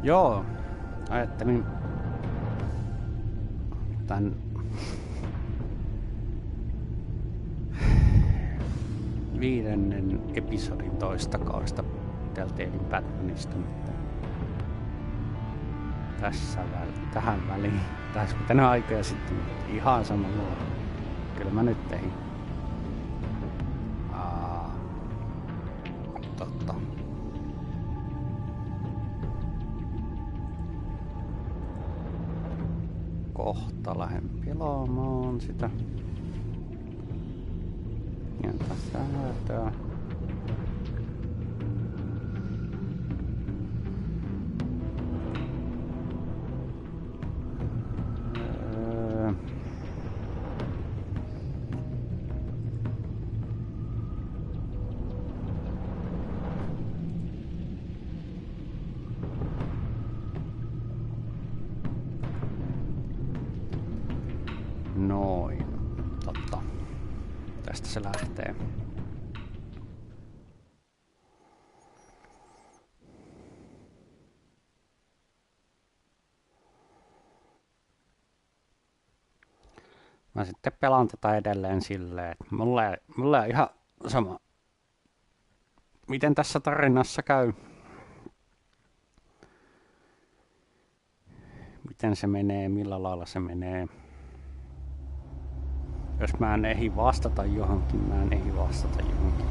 Joo, ajattelin tän viidennen episodin toista kaudesta Telltalein Batmanista, mutta tähän väliin taisi pitänyt aikoja sitten, ihan sama luo. Kyllä mä nyt tein. Totta. Kohta lähden pelaamaan sitä. Pientä säätöä. Noin. Totta. Tästä se lähtee. Mä sitten pelaan tätä edelleen silleen, että mulle on ihan sama, miten tässä tarinassa käy. Miten se menee, millä lailla se menee. Jos mä en ehdi vastata johonkin, mä en ehdi vastata johonkin.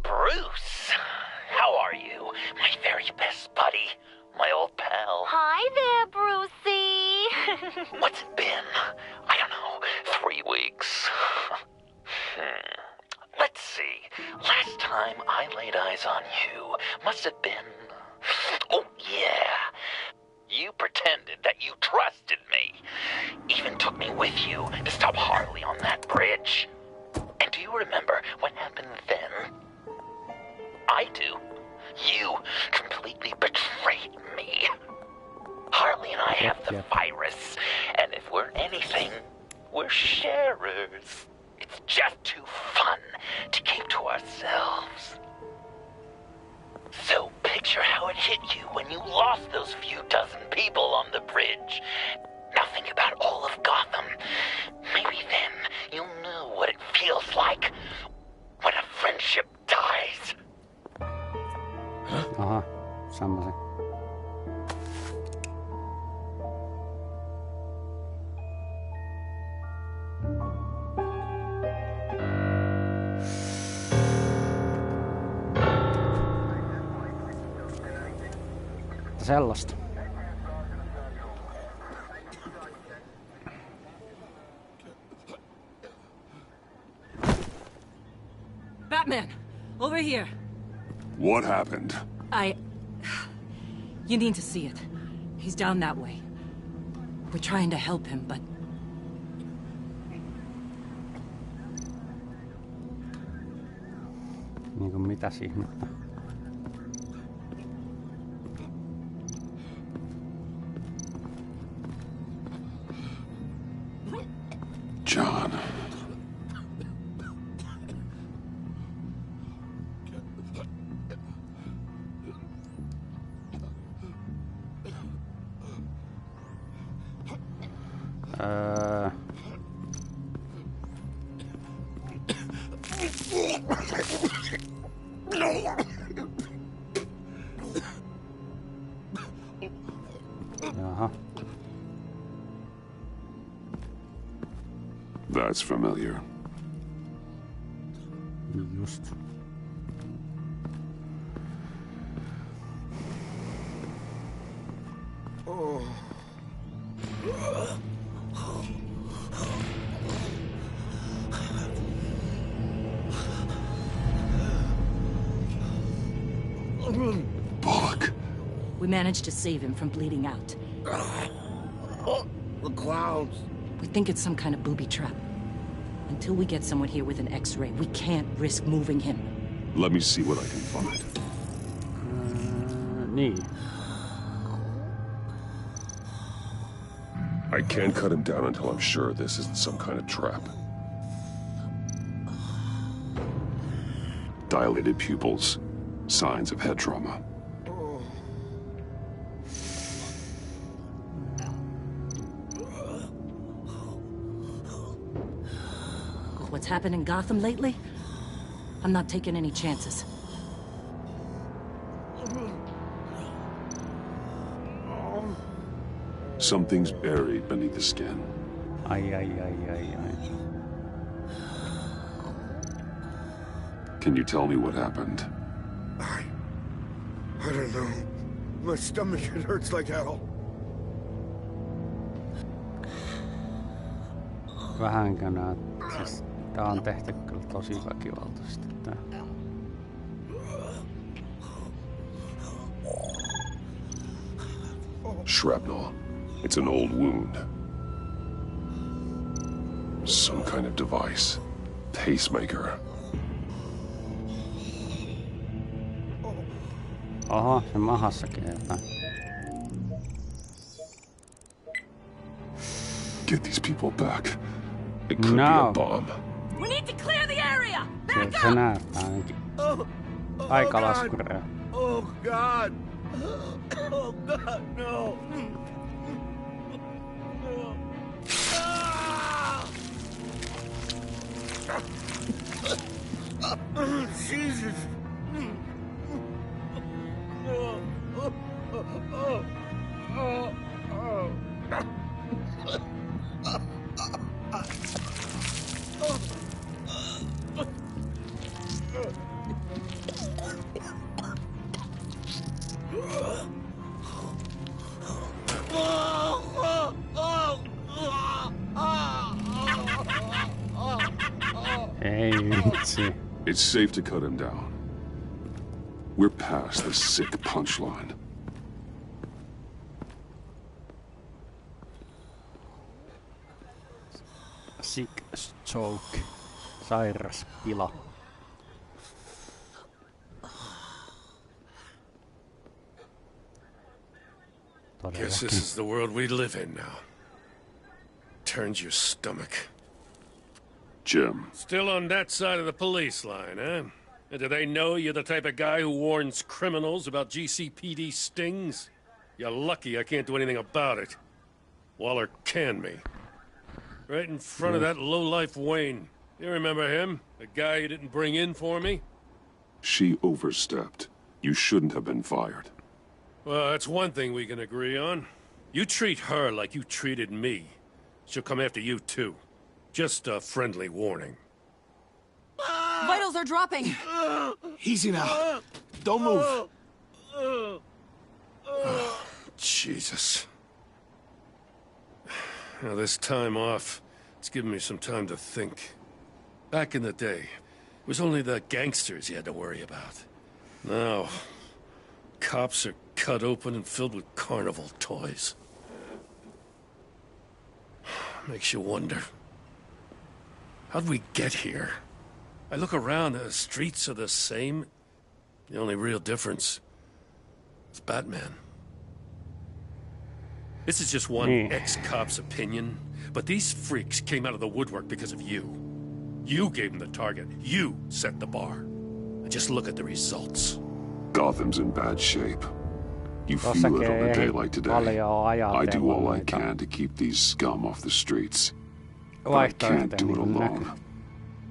Bruce, how are you? My very best buddy, my old pal. Hi there, Brucey. What's it been? I don't know, 3 weeks. Let's see. Last time I laid eyes on you must have been... Oh, yeah. You pretended that you trusted me. Even took me with you to stop Harley on that bridge. And do you remember what happened then? I do. You completely betrayed me. Harley and I have the virus, and if we're anything, we're sharers. It's just too fun to keep to ourselves. So picture how it hit you when you lost those few dozen people on the bridge. Now think about all of Gotham. Maybe then you'll know what it feels like when a friendship dies. Aha, semmoisen. Sellaista. Batman, over here. What happened? You need to see it. He's down that way. We're trying to help him, but... Niinku mitäs ihmettä? John. Jaha. That's familiar. Just. Bullock. We managed to save him from bleeding out. The clouds. We think it's some kind of booby trap. Until we get someone here with an X-ray, we can't risk moving him. Let me see what I can find. Niin. I can't cut him down until I'm sure this isn't some kind of trap. Dilated pupils. Signs of head trauma. What's happened in Gotham lately? I'm not taking any chances. Something's buried beneath the skin. Ai. Can you tell me what happened? I don't know. My stomach, it hurts like hell. Vähänkö näet? Siis tää on tehty kyllä tosi väkivaltaisesti tää. Shrapnel. It's an old wound. Some kind of device. Pacemaker. Oho, se mahassakin jotain. Get these people back. It could be No. a bomb. We need to clear the area! Sieltä se näyttää ainakin. Aika laskureja. Oh, God. Oh, God, no. Jesus. Ei vitsi. It's safe to cut him down. We're past the sick punchline. Sick stroke. Sairas pila. Guess this is the world we live in now. Turns your stomach. Jim, Still on that side of the police line, eh? And do they know you're the type of guy who warns criminals about GCPD stings? You're lucky I can't do anything about it. Waller canned me. Right in front of that lowlife Wayne. You remember him? The guy you didn't bring in for me? she overstepped. You shouldn't have been fired. Well, that's one thing we can agree on. You treat her like you treated me. She'll come after you, too. Just a friendly warning. Vitals are dropping! Easy now. Don't move. Jesus. Now, this time off, it's given me some time to think. Back in the day, it was only the gangsters you had to worry about. Now, cops are cut open and filled with carnival toys. Makes you wonder. How'd we get here? I look around, the streets are the same. The only real difference is Batman. This is just one ex-cop's opinion, but these freaks came out of the woodwork because of you. You gave them the target. You set the bar. And just look at the results. Gotham's in bad shape. You feel it on a day like today. I do all I can to keep these scum off the streets. But I can't do it alone.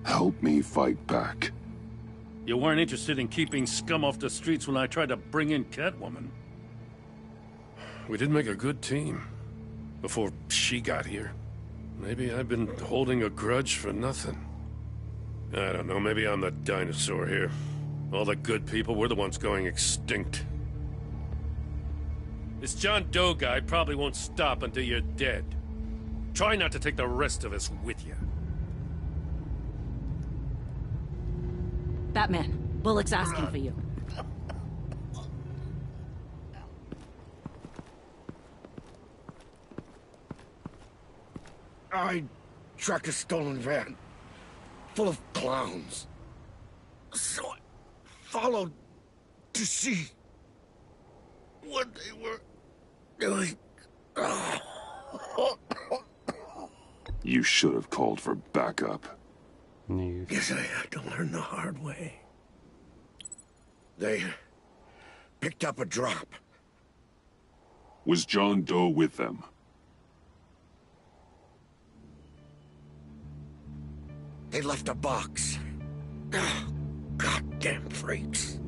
Help me fight back. You weren't interested in keeping scum off the streets when I tried to bring in Catwoman. We did make a good team. Before she got here. Maybe I've been holding a grudge for nothing. I don't know, maybe I'm the dinosaur here. All the good people, we're the ones going extinct. This John Doe guy probably won't stop until you're dead. Try not to take the rest of us with you. Batman, Bullock's asking for you. I tracked a stolen van full of clowns. So I followed to see what they were doing. You should have called for backup. Guess I had to learn the hard way. They picked up a drop. Was John Doe with them? They left a box. Oh, goddamn freaks.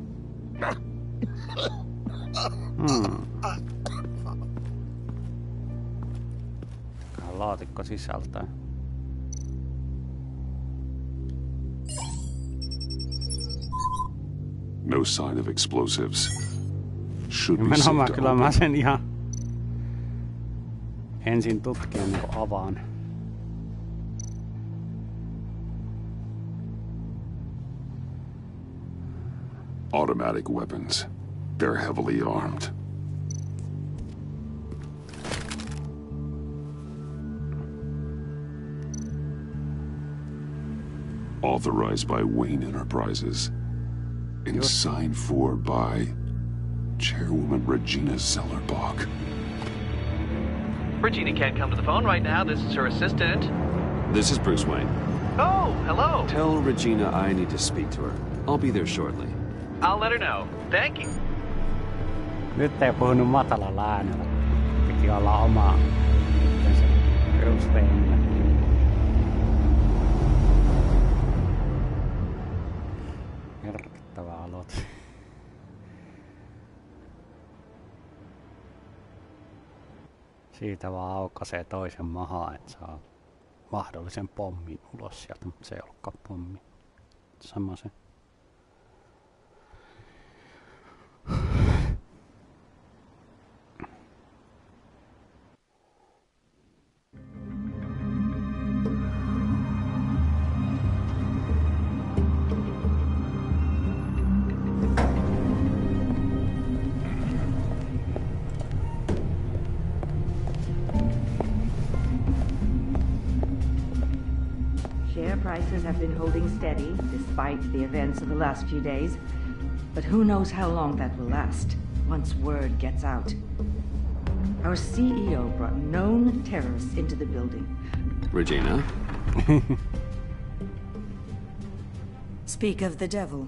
Laatikko sisältää. No sign of explosives. Should be safe to kyllä mä sen ihan ensin tutkin ennen kuin avaan. Automatic weapons. They're heavily armed. Authorized by Wayne Enterprises. And signed for by Chairwoman Regina Zellerbach. Regina can't come to the phone right now. This is her assistant. This is Bruce Wayne. Oh, hello. Tell Regina I need to speak to her. I'll be there shortly. I'll let her know. Thank you. Nyt ei puhunut matalalla äänellä. Piti olla oma Bruce Wayne. Järkyttävä aloite. Siitä vaan aukaisee toisen mahaa, että saa mahdollisen pommin ulos sieltä, mutta se ei ollutkaan pommi. Sama se. Prices have been holding steady despite the events of the last few days. But who knows how long that will last once word gets out. Our CEO brought known terrorists into the building. Regina? Speak of the devil.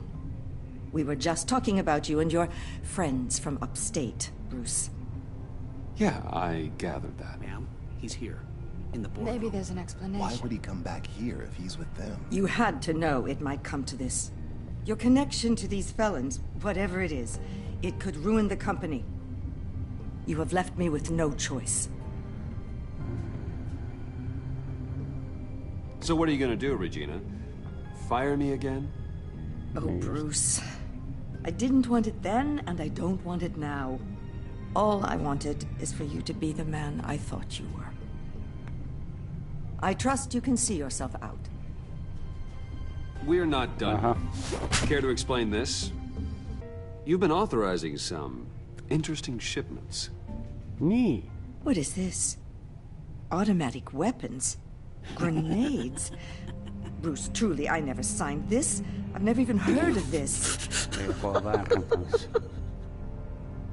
We were just talking about you and your friends from upstate, Bruce. Yeah, I gathered that. Ma'am, he's here. In the boardroom. Maybe there's an explanation. Why would he come back here if he's with them? You had to know it might come to this. Your connection to these felons, whatever it is, it could ruin the company. You have left me with no choice. So what are you gonna do, Regina? Fire me again? Oh, Bruce. I didn't want it then, and I don't want it now. All I wanted is for you to be the man I thought you were. I trust you can see yourself out. We're not done. Care to explain this? You've been authorizing some interesting shipments. Me? What is this? Automatic weapons? Grenades? Bruce, truly, I never signed this. I've never even heard of this.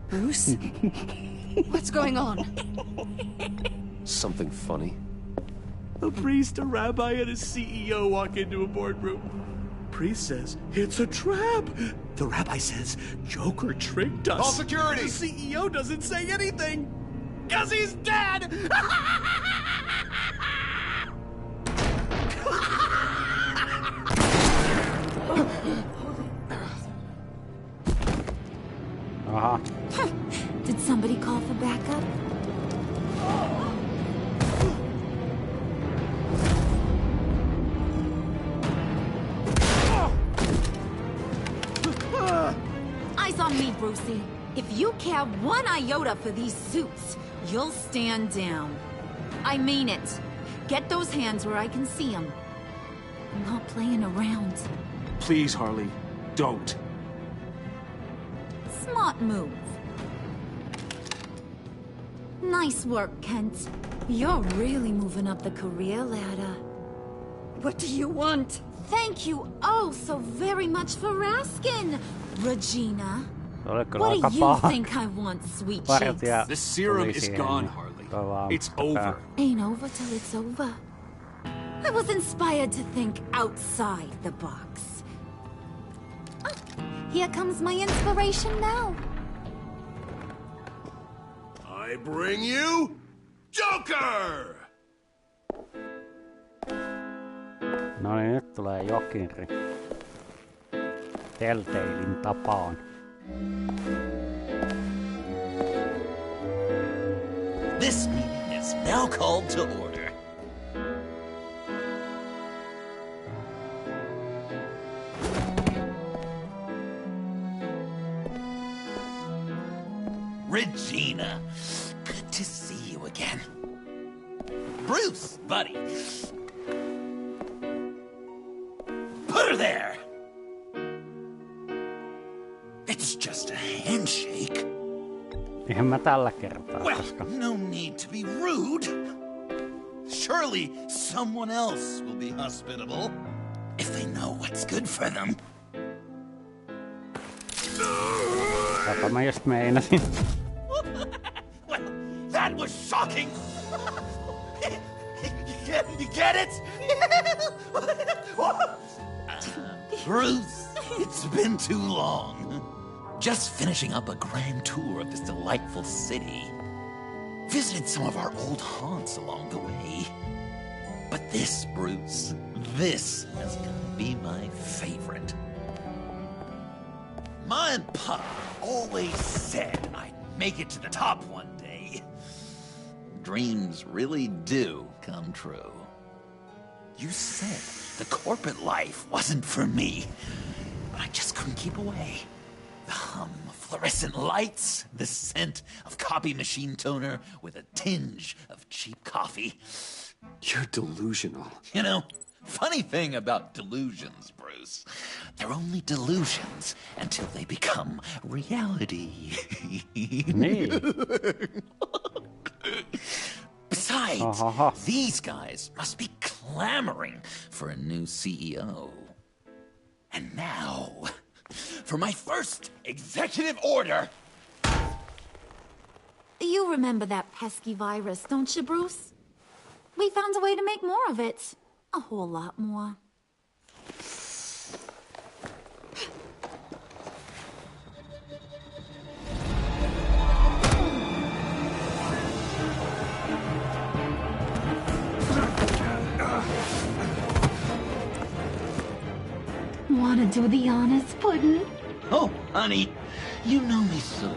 Bruce? What's going on? Something funny. A priest, a rabbi, and a CEO walk into a boardroom. Priest says, it's a trap. The rabbi says, Joker tricked us. Call security! The CEO doesn't say anything, 'cause he's dead! Did somebody call for backup? Eyes on me, Brucey. If you care one iota for these suits, you'll stand down. I mean it. Get those hands where I can see them. I'm not playing around. Please, Harley, don't. Smart move. Nice work, Kent. You're really moving up the career ladder. What do you want? Thank you oh so very much for asking, Regina. What do you think I want, sweet cheeks? The serum is gone, Harley. It's over. Ain't over till it's over. I was inspired to think outside the box. Oh, here comes my inspiration now. I bring you Joker! No niin, nyt tulee Jokeri. Telltalein tapaan. This meeting is now called to order. Regina, good to see you again. Bruce, buddy. Put her there! It's just a handshake. Eihän mä tällä kertaa, well, koska... no need to be rude. Surely someone else will be hospitable if they know what's good for them. Tätä mä just meinasin. Well, that was shocking. You get it? Bruce, it's been too long. Just finishing up a grand tour of this delightful city. Visited some of our old haunts along the way. But this, Bruce, this has got to be my favorite. Ma and Pa always said I'd make it to the top one day. Dreams really do come true. You said the corporate life wasn't for me, but I just couldn't keep away. The hum of fluorescent lights, the scent of copy machine toner with a tinge of cheap coffee. You're delusional. You know, funny thing about delusions, Bruce. They're only delusions until they become reality. Me? Besides, these guys must be clamoring for a new CEO. And now, for my first executive order. You remember that pesky virus, don't you, Bruce? We found a way to make more of it. A whole lot more. Want to do the honors, Puddin'? Oh, honey, you know me so.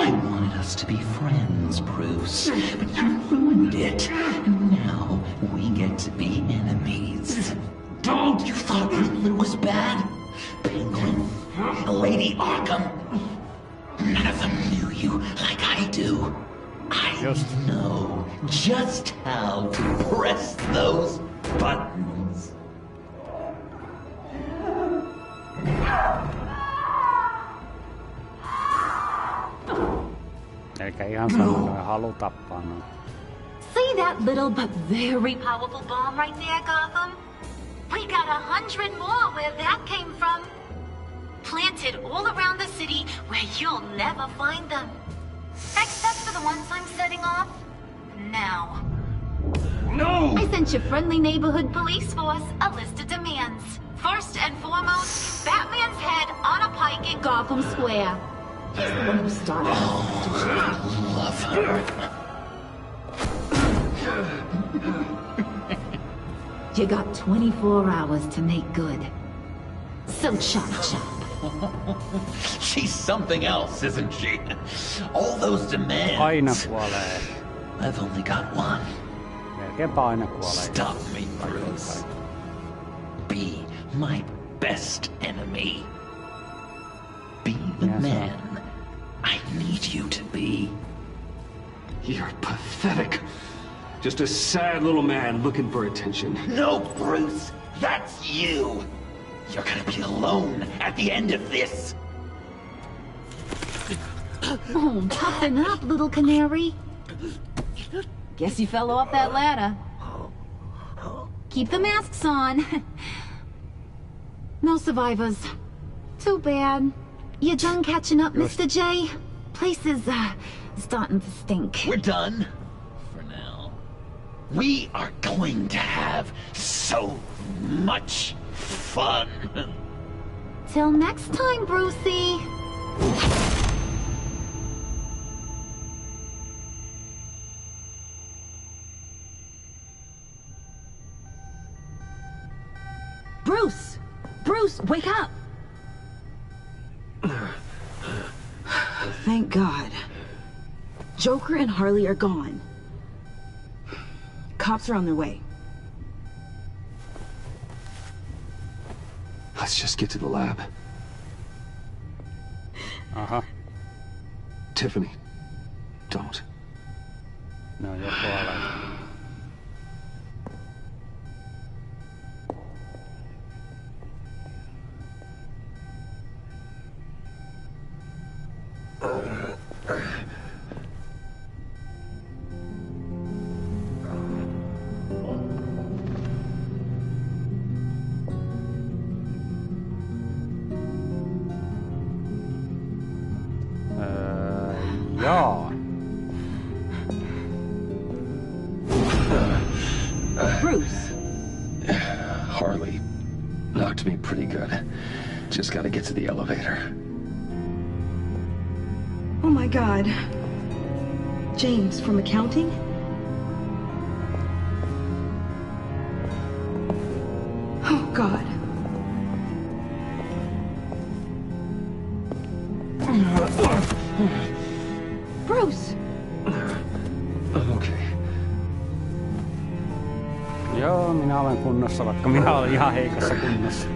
I wanted us to be friends, Bruce, but you ruined it. And now we get to be enemies. Don't! You thought Riddler was bad? Penguin, Lady Arkham. None of them knew you like I do. I know just how to press those buttons. Eikä ihan sanoa halu tappaa noin. See that little but very powerful bomb right there, Gotham? We got 100 more where that came from. Planted all around the city where you'll never find them. Except for the ones I'm setting off now. No! I sent your friendly neighborhood police force a list of demands. First and foremost, Batman's head on a pike in Gotham Square. He's the one who started. I love her. You got 24 hours to make good. So chop chop. She's something else, isn't she? All those demands. Aina kuolee. I've only got one. Melkeinpä aina kuolee. Stop me, Bruce. Be my best enemy. Be the man I need you to be. You're pathetic. Just a sad little man looking for attention. No, Bruce. That's you. You're gonna be alone at the end of this. Oh, toughen up, little canary. Guess you fell off that ladder. Keep the masks on. No survivors. Too bad. You done catching up, Mr. J? Place is, starting to stink. We're done. For now. We are going to have so much fun. Till next time, Brucey. Bruce! Bruce, wake up! Thank God. Joker and Harley are gone. Cops are on their way. Let's just get to the lab. Uh-huh. Tiffany, don't. No, you're kuolleet. Jaa. Bruce. Harley knocked me pretty good. Just gotta get to the elevator. Oh my God. James from accounting? Oh God. Bruce! I'm okay. Joo, minä olen kunnossa, vaikka minä olen ihan heikossa kunnossa.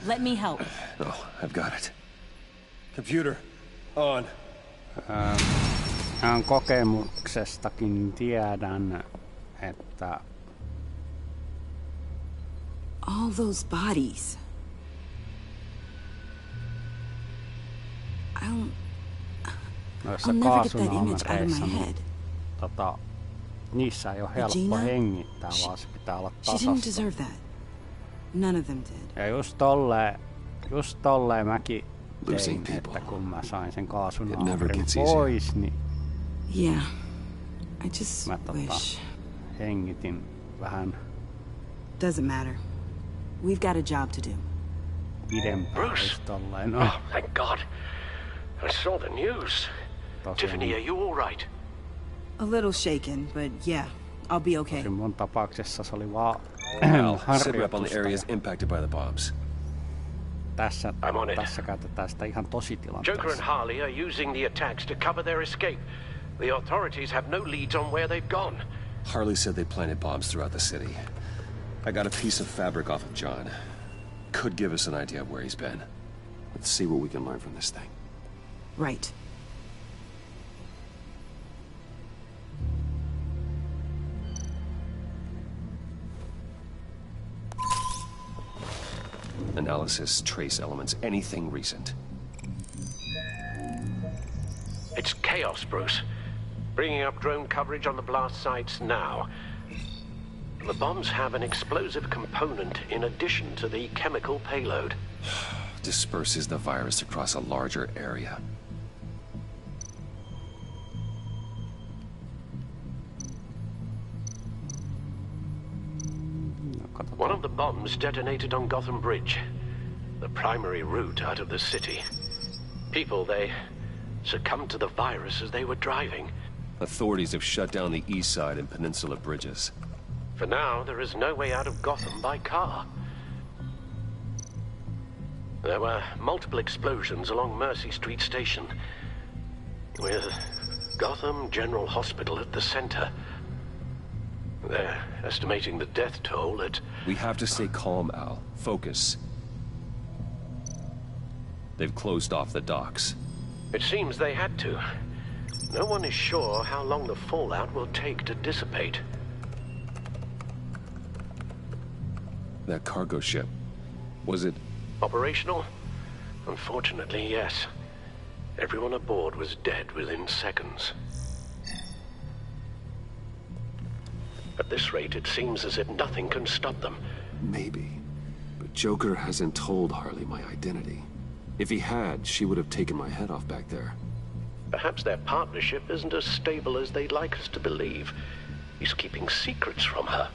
Let me help. Oh, I've got it. Computer, on. Kokemuksestakin tiedän, että... All those bodies. I'll never get that image out of my head. Niissä ei ole helppo hengittää, vaan se pitää olla tasasta. She didn't deserve that. None of them did. Ja just tolleen mäkin tein, että kun mä sain sen kaasunaapurin pois, niin... Yeah, I just mä wish. Hengitin vähän... Doesn't matter. We've got a job to do. Pidempään just tolleen. No. Oh, thank God. I saw the news. Tiffany, are you all right? A little shaken, but yeah, I'll be okay. Mun tapauksessa se oli vaan sit rep on the areas impacted by the bombs. Tässä käytetään sitä ihan tositilanteessa. Joker and Harley are using the attacks to cover their escape. The authorities have no leads on where they've gone. Harley said they planted bombs throughout the city. I got a piece of fabric off of John. Could give us an idea of where he's been. Let's see what we can learn from this thing. Right. Analysis, trace elements, anything recent. It's chaos, Bruce. Bringing up drone coverage on the blast sites now. The bombs have an explosive component in addition to the chemical payload. disperses the virus across a larger area. One of the bombs detonated on Gotham Bridge, the primary route out of the city. People, they succumbed to the virus as they were driving. Authorities have shut down the east side and peninsula bridges. For now, there is no way out of Gotham by car. There were multiple explosions along Mercy Street Station, with Gotham General Hospital at the center. They're estimating the death toll at... We have to stay calm, Al. Focus. They've closed off the docks. It seems they had to. No one is sure how long the fallout will take to dissipate. That cargo ship, was it... Operational? Unfortunately, yes. Everyone aboard was dead within seconds. At this rate, it seems as if nothing can stop them. Maybe. But Joker hasn't told Harley my identity. If he had, she would have taken my head off back there. Perhaps their partnership isn't as stable as they'd like us to believe. He's keeping secrets from her.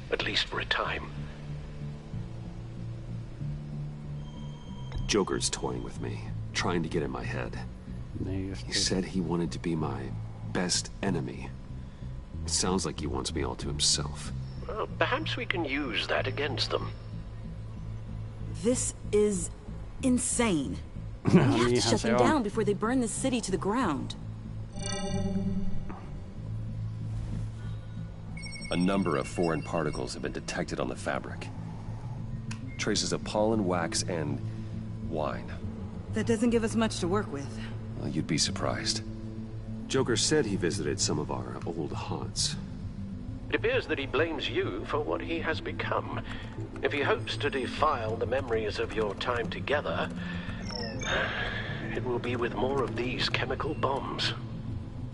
At least for a time. Joker's toying with me, trying to get in my head. He said he wanted to be my best enemy. It sounds like he wants me all to himself. Well, perhaps we can use that against them. This is insane. We have to shut them down before they burn the city to the ground. A number of foreign particles have been detected on the fabric. Traces of pollen, wax, and wine. That doesn't give us much to work with. Well, you'd be surprised. Joker said he visited some of our old haunts. It appears that he blames you for what he has become. If he hopes to defile the memories of your time together, it will be with more of these chemical bombs.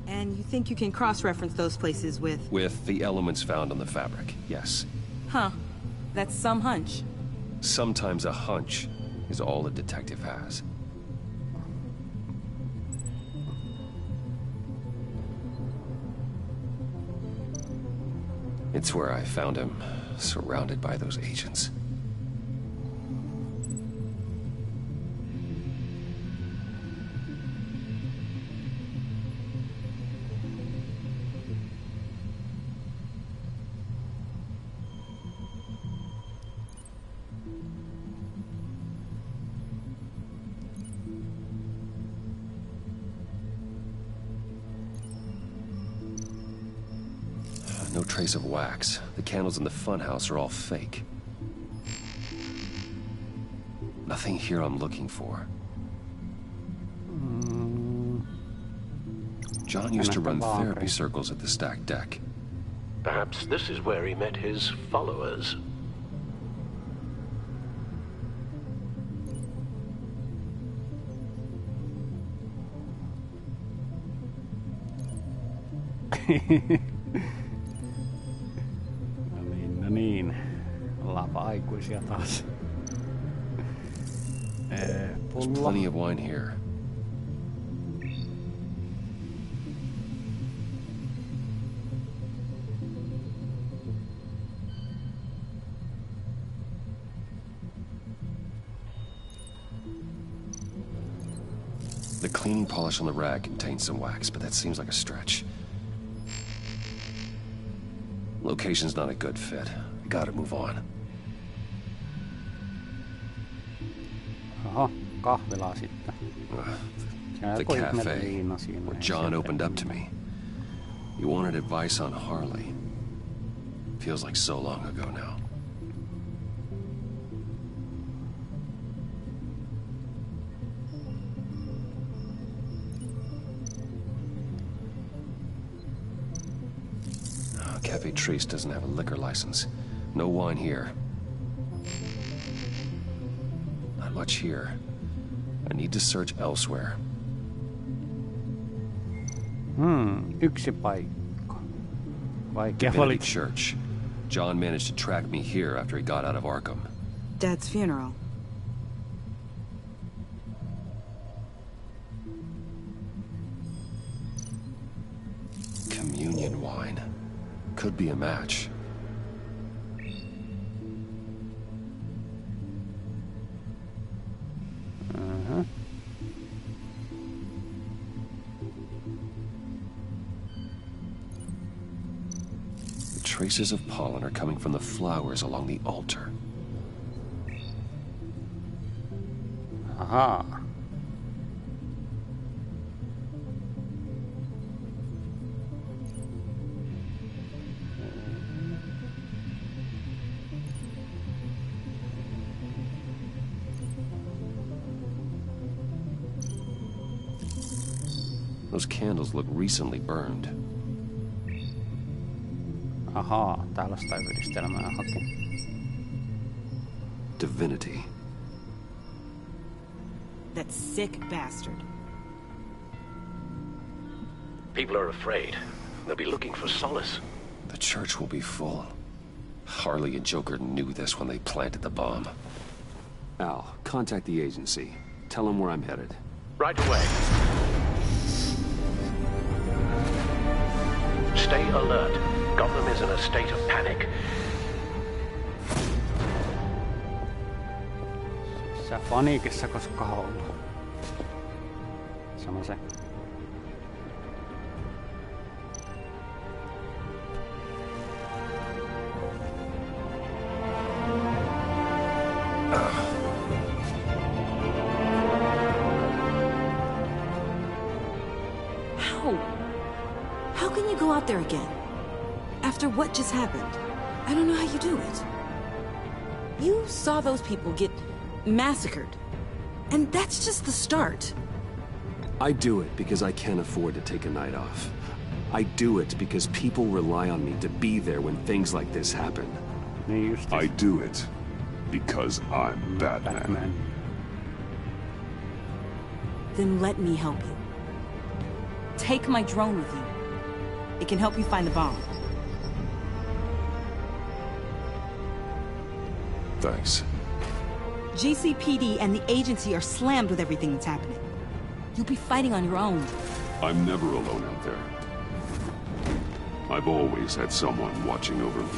And you think you can cross-reference those places with... With the elements found on the fabric, yes. Huh. That's some hunch. Sometimes a hunch is all a detective has. It's where I found him, surrounded by those agents. No trace of wax. The candles in the funhouse are all fake. Nothing here I'm looking for. John used to run therapy circles at the stacked deck. Perhaps this is where he met his followers. No niin. Ollaanpa aikuisia taas. There's plenty of wine here. The cleaning polish on the rag contains some wax, but that seems like a stretch. Location's not a good fit. I gotta move on. Oho, kahvilaa sitten. The cafe, where John opened up to me. He wanted advice on Harley. Feels like so long ago now. Cafe Trieste doesn't have a liquor license. No wine here. Not much here. I need to search elsewhere. Yksi paikka. Vaikea valita. Church. John managed to track me here after he got out of Arkham. Dad's funeral. Could be a match. The traces of pollen are coming from the flowers along the altar. Aha. Those candles look recently burned. Ahaa, täällä sitä yhdistelmää haki. Divinity. That sick bastard. People are afraid. They'll be looking for solace. The church will be full. Harley and Joker knew this when they planted the bomb. Al, contact the agency. Tell them where I'm headed. Right away. Stay alert. Gotham is in a state of panic. Sä paniikissa koska on. Sano se. How can you go out there again? After what just happened? I don't know how you do it. You saw those people get massacred. And that's just the start. I do it because I can't afford to take a night off. I do it because people rely on me to be there when things like this happen. I do it because I'm Batman. Then let me help you. Take my drone with you. It can help you find the bomb. Thanks. GCPD and the agency are slammed with everything that's happening. You'll be fighting on your own. I'm never alone out there. I've always had someone watching over me.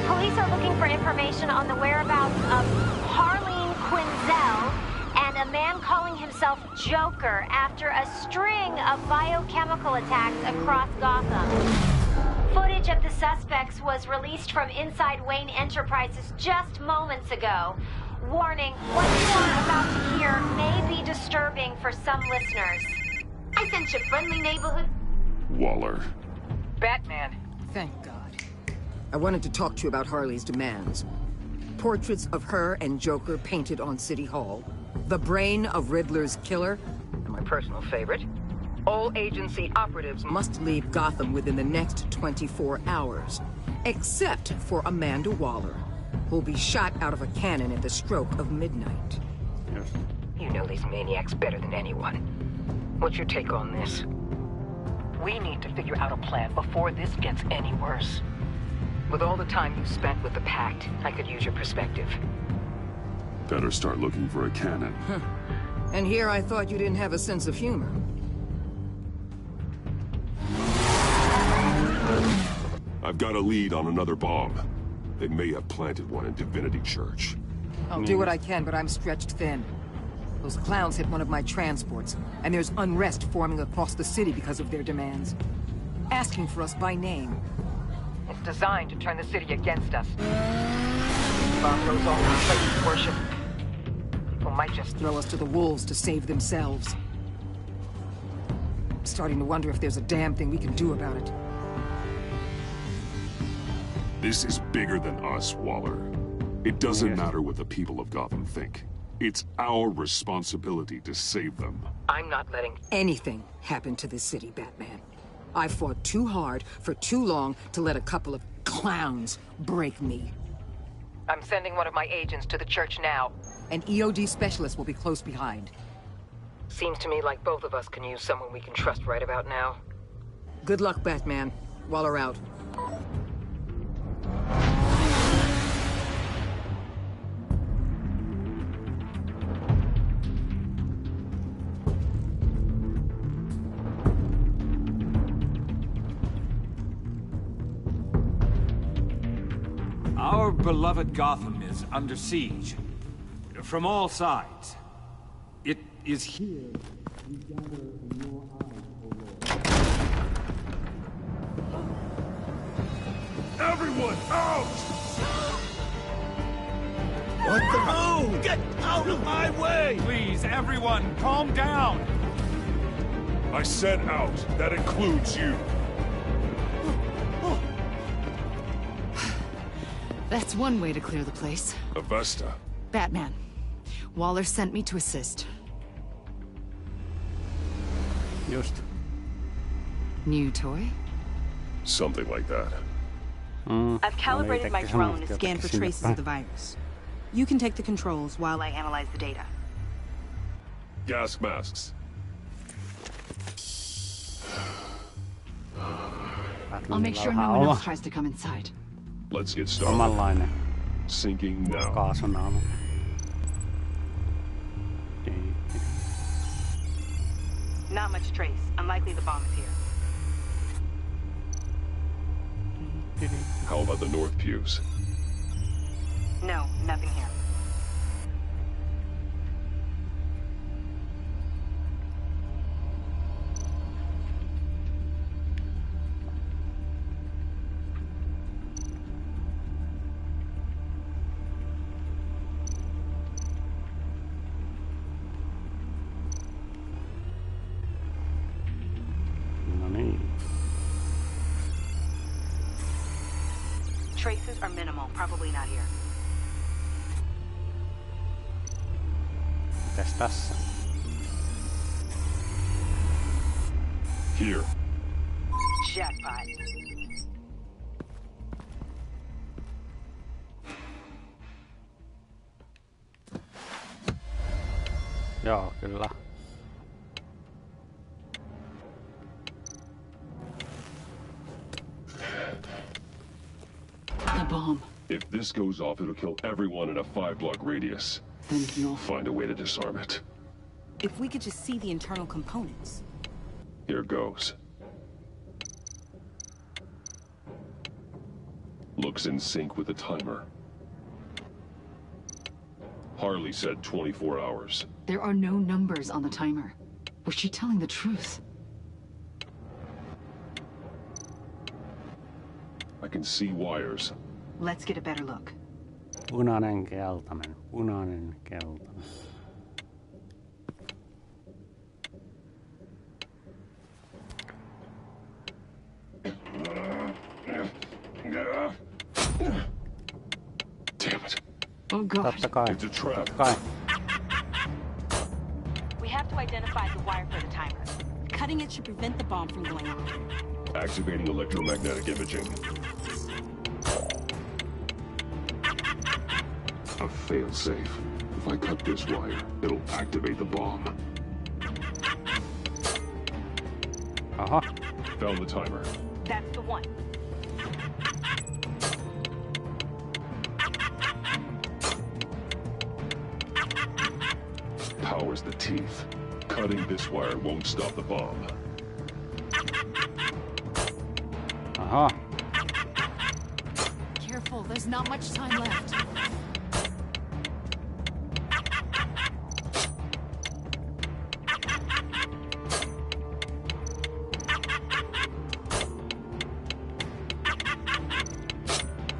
Police are looking for information on the whereabouts of Harleen Quinzel and a man calling himself Joker after a string of biochemical attacks across Gotham. Footage of the suspects was released from inside Wayne Enterprises just moments ago. Warning, what you are about to hear may be disturbing for some listeners. I sent you friendly neighborhood... Waller. Batman. Thank God. I wanted to talk to you about Harley's demands. Portraits of her and Joker painted on City Hall. The brain of Riddler's killer. And my personal favorite. All agency operatives must leave Gotham within the next 24 hours. Except for Amanda Waller, who'll be shot out of a cannon at the stroke of midnight. Yes. You know these maniacs better than anyone. What's your take on this? We need to figure out a plan before this gets any worse. With all the time you spent with the Pact, I could use your perspective. Better start looking for a cannon. And here I thought you didn't have a sense of humor. I've got a lead on another bomb. They may have planted one in Divinity Church. I'll do what I can, but I'm stretched thin. Those clowns hit one of my transports, and there's unrest forming across the city because of their demands. Asking for us by name. It's designed to turn the city against us. Bomb goes off in place of worship. People might just throw us to the wolves to save themselves. I'm starting to wonder if there's a damn thing we can do about it. This is bigger than us, Waller. It doesn't matter what the people of Gotham think. It's our responsibility to save them. I'm not letting anything happen to this city, Batman. I fought too hard for too long to let a couple of clowns break me. I'm sending one of my agents to the church now. An EOD specialist will be close behind. Seems to me like both of us can use someone we can trust right about now. Good luck, Batman. Waller out. Our beloved Gotham is under siege. From all sides. It is here we gather in your eyes, O Lord. Everyone, out! What the? Oh! Get out of my way! Please, everyone, calm down! I said out. That includes you. That's one way to clear the place. Avesta. Batman. Waller sent me to assist. Just. New toy? Something like that. I've calibrated my drone to scan for traces of the virus. You can take the controls while I analyze the data. Gas masks. I'll make sure no one else tries to come inside. Let's get started. Omanlainen. Sinking now. Kaasunaama. Not much trace. Unlikely the bomb is here. How about the north pews? No, nothing here. Traces are minimal, probably not here. Mitäs tässä? Here. Jackpot. Joo, kyllä. The bomb. If this goes off, it'll kill everyone in a 5-block radius. Then you'll find a way to disarm it. If we could just see the internal components. Here goes. Looks in sync with the timer. Harley said 24 hours. There are no numbers on the timer. Was she telling the truth? I can see wires. Let's get a better look. Punainen, keltainen. Punainen, keltainen. Damn it. Oh god. Totta kai. It's a trap. Totta kai. We have to identify the wire for the timer. Cutting it should prevent the bomb from going off. Activating electromagnetic imaging. A failsafe. If I cut this wire, it'll activate the bomb. Aha. Found the timer. That's the one. Power's the teeth. Cutting this wire won't stop the bomb. Aha. Careful, there's not much time left.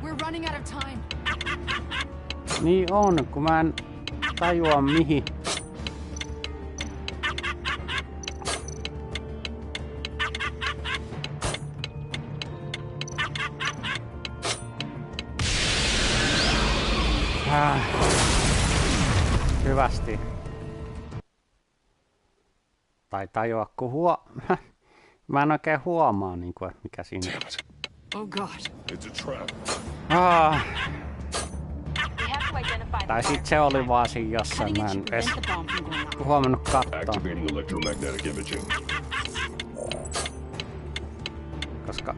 We're running out of time. Niin on, kun mä en tajua mihin. Hyvästi. Tai tajua, kun mä en oikein huomaa, niin kuin, mikä siinä on. Oh god. It's a trap. We have to Tai sit se oli vaan siinä jossain, mä en edes huomannut katsoa. Koska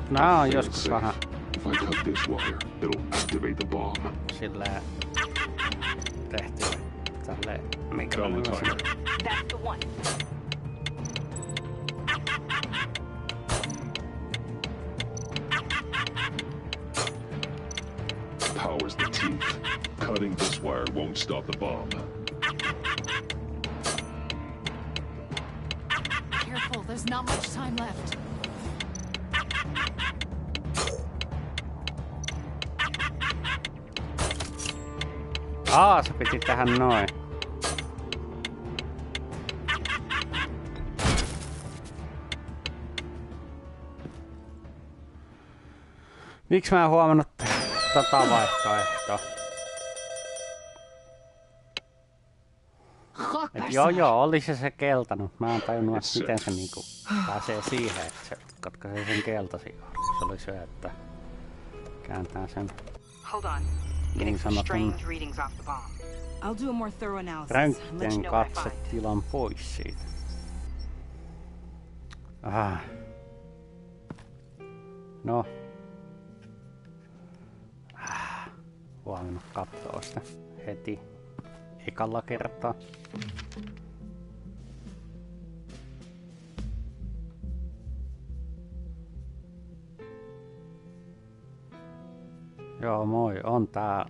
nää on joskus vähän silleen tehty tälleen mikromuotoisena. Power's the teeth. Cutting this wire won't stop the bomb. Careful, there's not much time left. Se piti tehdä noin. Miksi mä en huomannut tota vaihtoehtoa? Joo, oli se keltainen. Mä en tajunnut, että miten se niinku pääsee siihen, että se katkaisee sen keltaisen. Se oli se, että kääntää sen niin sanotun röntgen katsetilan pois siitä. No. Huomannut katsoa sitä heti ekalla kertaa. Joo, moi. On tää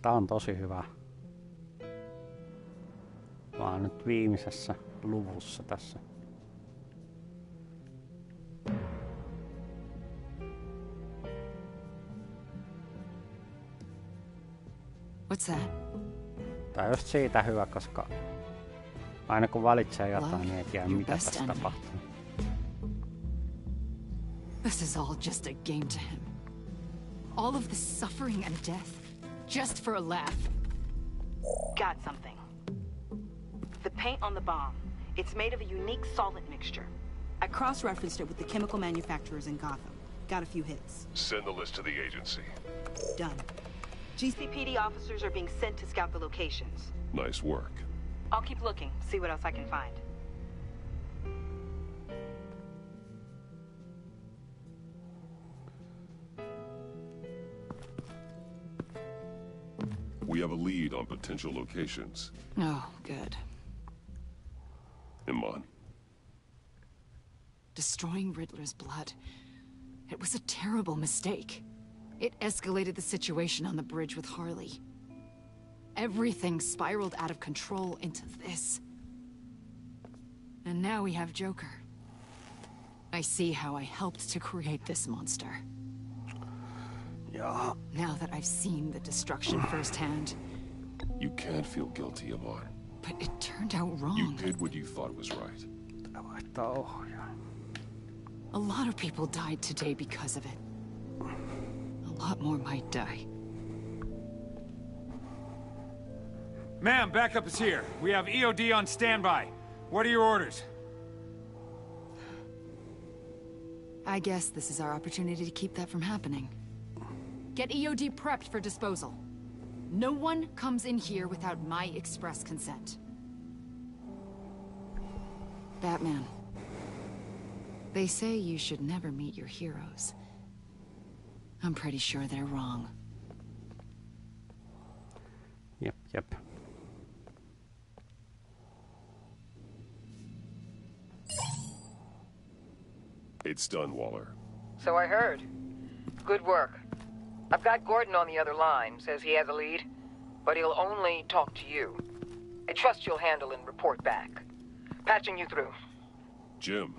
on tosi hyvä. Mä oon nyt viimeisessä luvussa tässä. What's that? Tää on just siitä hyvä, koska aina kun valitsee jotain, niin ei tiedä mitä tässä tapahtuu. This is all just a game to him. All of this suffering and death, just for a laugh. Got something. The paint on the bomb. It's made of a unique solvent mixture. I cross-referenced it with the chemical manufacturers in Gotham. Got a few hits. Send the list to the agency. Done. GCPD officers are being sent to scout the locations. Nice work. I'll keep looking, see what else I can find. We have a lead on potential locations. Oh, good. Iman. Destroying Riddler's blood. It was a terrible mistake. It escalated the situation on the bridge with Harley. Everything spiraled out of control into this. And now we have Joker. I see how I helped to create this monster. Yeah. Now that I've seen the destruction firsthand. You can't feel guilty, Iman. But it turned out wrong. You did what you thought was right. A lot of people died today because of it. A lot more might die. Ma'am, backup is here. We have EOD on standby. What are your orders? I guess this is our opportunity to keep that from happening. Get EOD prepped for disposal. No one comes in here without my express consent. Batman. They say you should never meet your heroes. I'm pretty sure they're wrong. Yep. It's done, Waller. So I heard. Good work. I've got Gordon on the other line. Says he has a lead, but he'll only talk to you. I trust you'll handle and report back. Patching you through. Jim.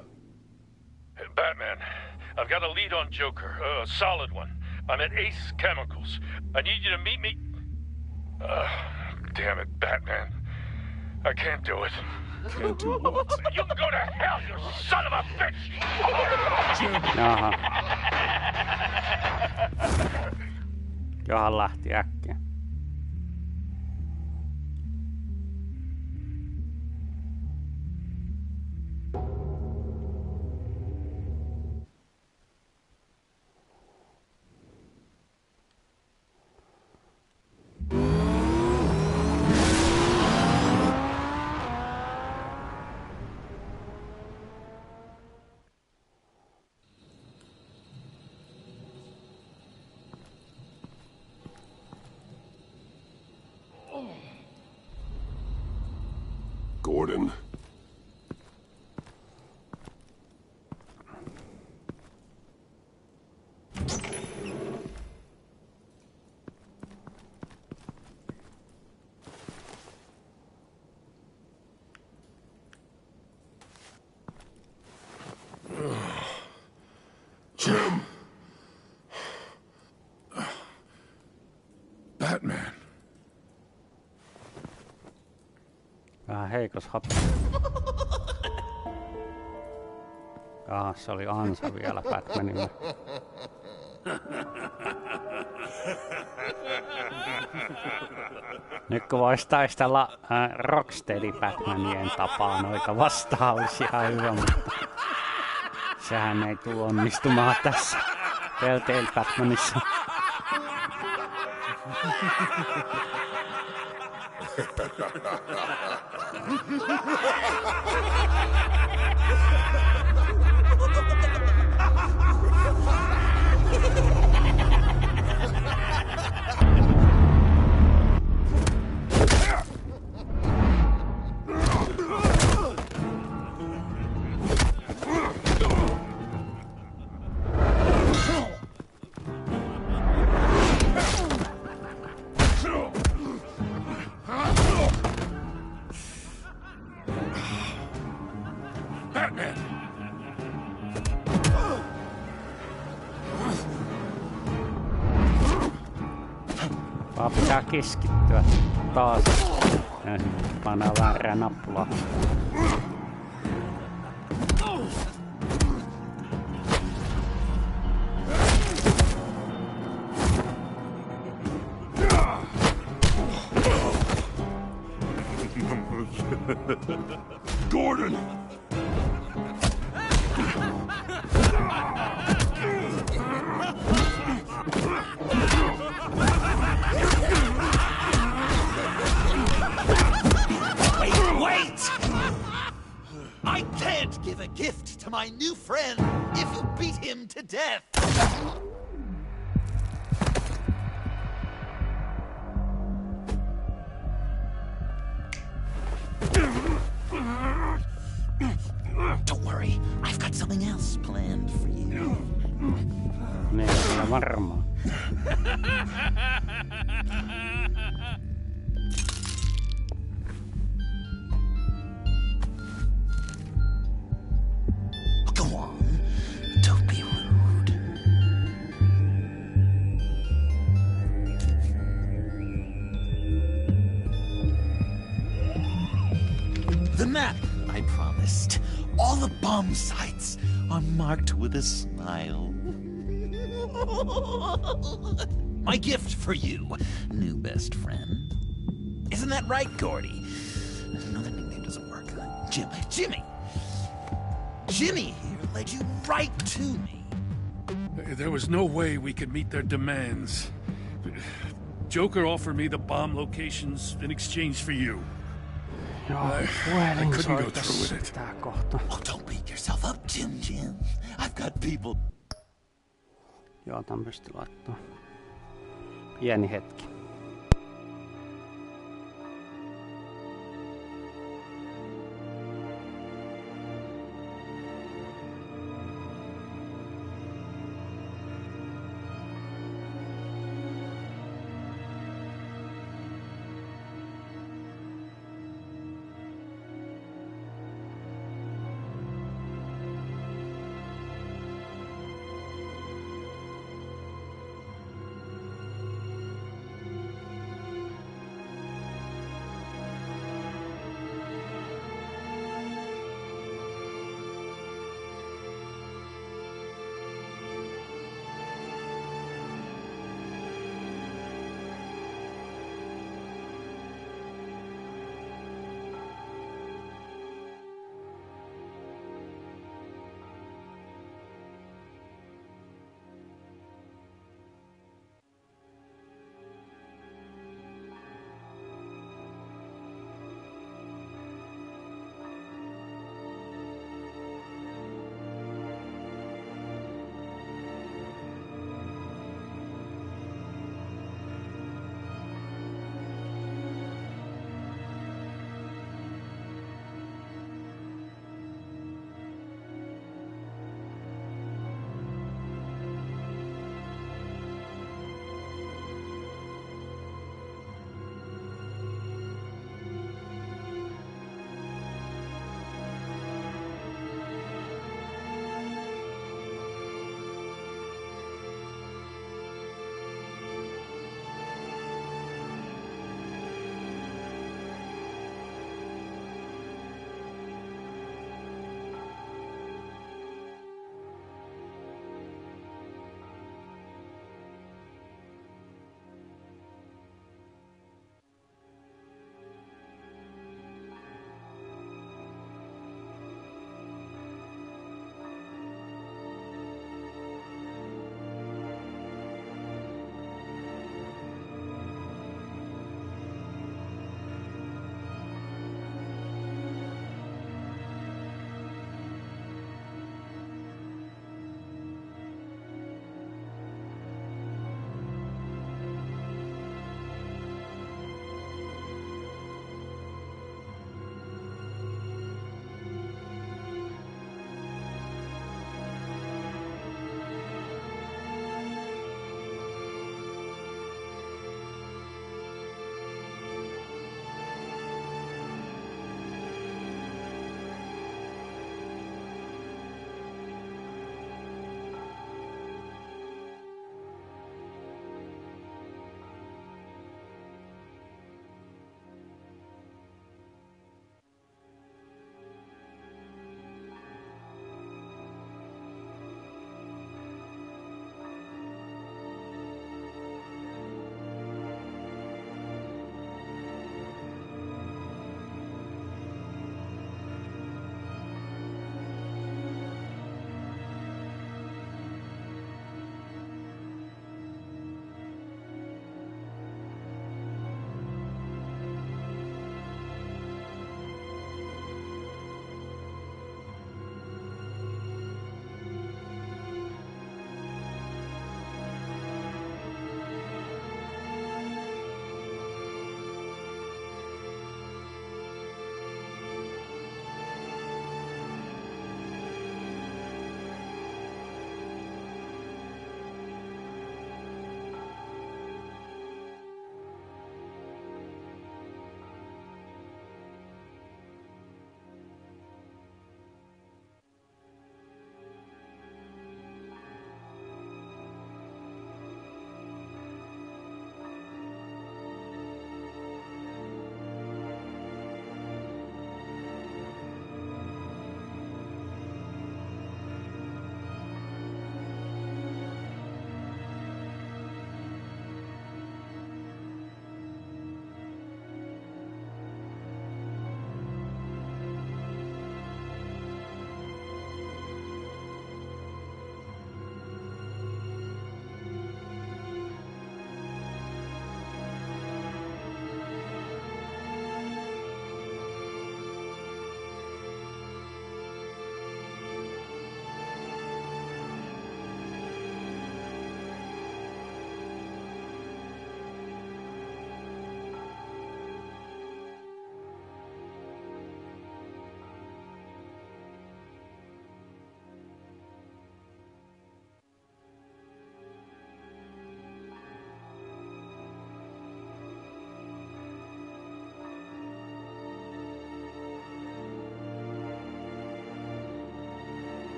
Hey, Batman, I've got a lead on Joker, a solid one. I'm at Ace Chemicals. I need you to meet me... damn it, Batman. I can't do it. Can't do what? You can go to hell, you son of a bitch! Johan lähti äkkiä. Gordon. Jim. Batman. Vähän heikos happi. Se oli ansa vielä Batmanille. Nyt kun vois taistella Rocksteady Batmanien tapaa noita vastaan, olisi ihan hyvä, mutta sehän ei tule onnistumaan tässä Telltale Batmanissa. Vaan pitää keskittyä taas. Ja pannaan väärää nappulaa. Gordon! Wait! I can't give a gift to my new friend if you beat him to death! Don't worry, I've got something else planned for you. Niin, varmaan. Go on, don't be rude. The map I promised. All the bomb sites are marked with a smile. My gift for you, new best friend. Isn't that right, Gordy? No, that nickname doesn't work. Jimmy! Jimmy here led you right to me. There was no way we could meet their demands. Joker offered me the bomb locations in exchange for you. I couldn't go through with it. Oh, don't beat yourself up, Jim. I've got people. Joo, tämmöistä laittaa. Pieni hetki.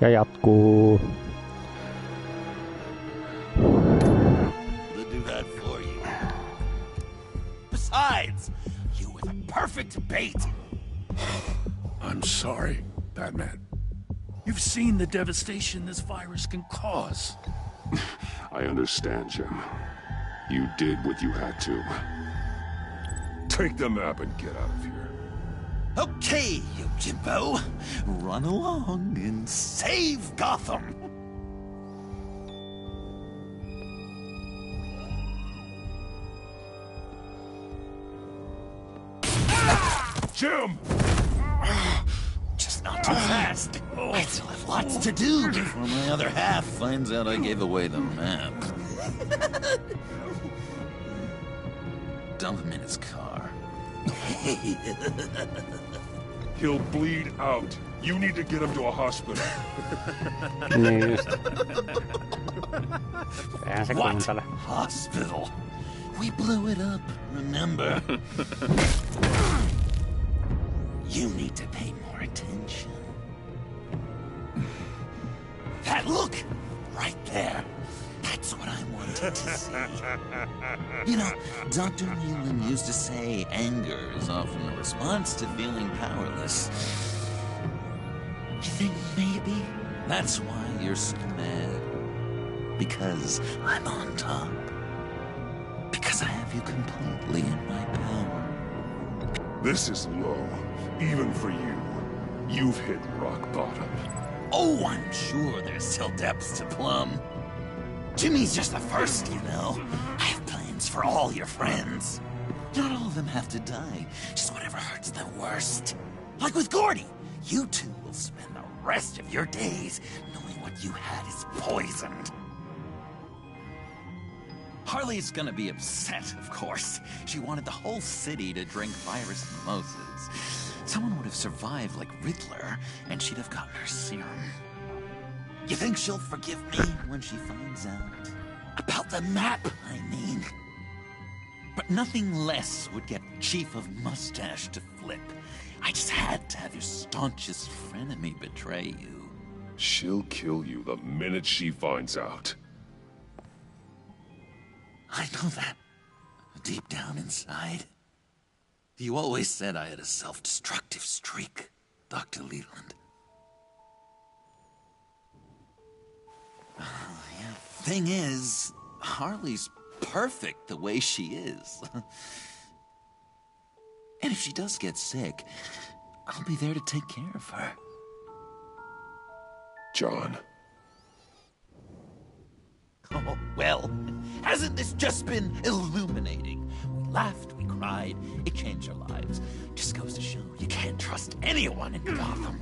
Ja jatkuu. To do that for you. Besides, you were the perfect bait. I'm sorry, Batman. You've seen the devastation this virus can cause. I understand, Jim. You did what you had to. Take the map and get out of here. Okay, you Jimbo. Run along and save Gotham. Jim! Just not too fast. I still have lots to do before my other half finds out I gave away the map. Dump him in his car. He'll bleed out. You need to get him to a hospital. What? Hospital? We blew it up, remember? You need to pay more attention. That look! Right there. That's what I wanted to see. You know, Dr. Leland used to say anger is often a response to feeling powerless. You think maybe that's why you're so mad? Because I'm on top. Because I have you completely in my power. This is low, even for you. You've hit rock bottom. Oh, I'm sure there's still depths to plumb. Jimmy's just the first, you know. I have plans for all your friends. Not all of them have to die, just whatever hurts them worst. Like with Gordy, you two will spend the rest of your days knowing what you had is poisoned. Harley's gonna be upset, of course. She wanted the whole city to drink virus mimosas. Someone would have survived like Riddler, and she'd have gotten her serum. You think she'll forgive me when she finds out? About the map, I mean. But nothing less would get Chief of Mustache to flip. I just had to have your staunchest frenemy betray you. She'll kill you the minute she finds out. I know that. Deep down inside. You always said I had a self-destructive streak, Dr. Leland. Thing is, Harley's perfect the way she is. And if she does get sick, I'll be there to take care of her. John. Oh, well, hasn't this just been illuminating? We laughed, we cried, it changed our lives. Just goes to show you can't trust anyone in Gotham,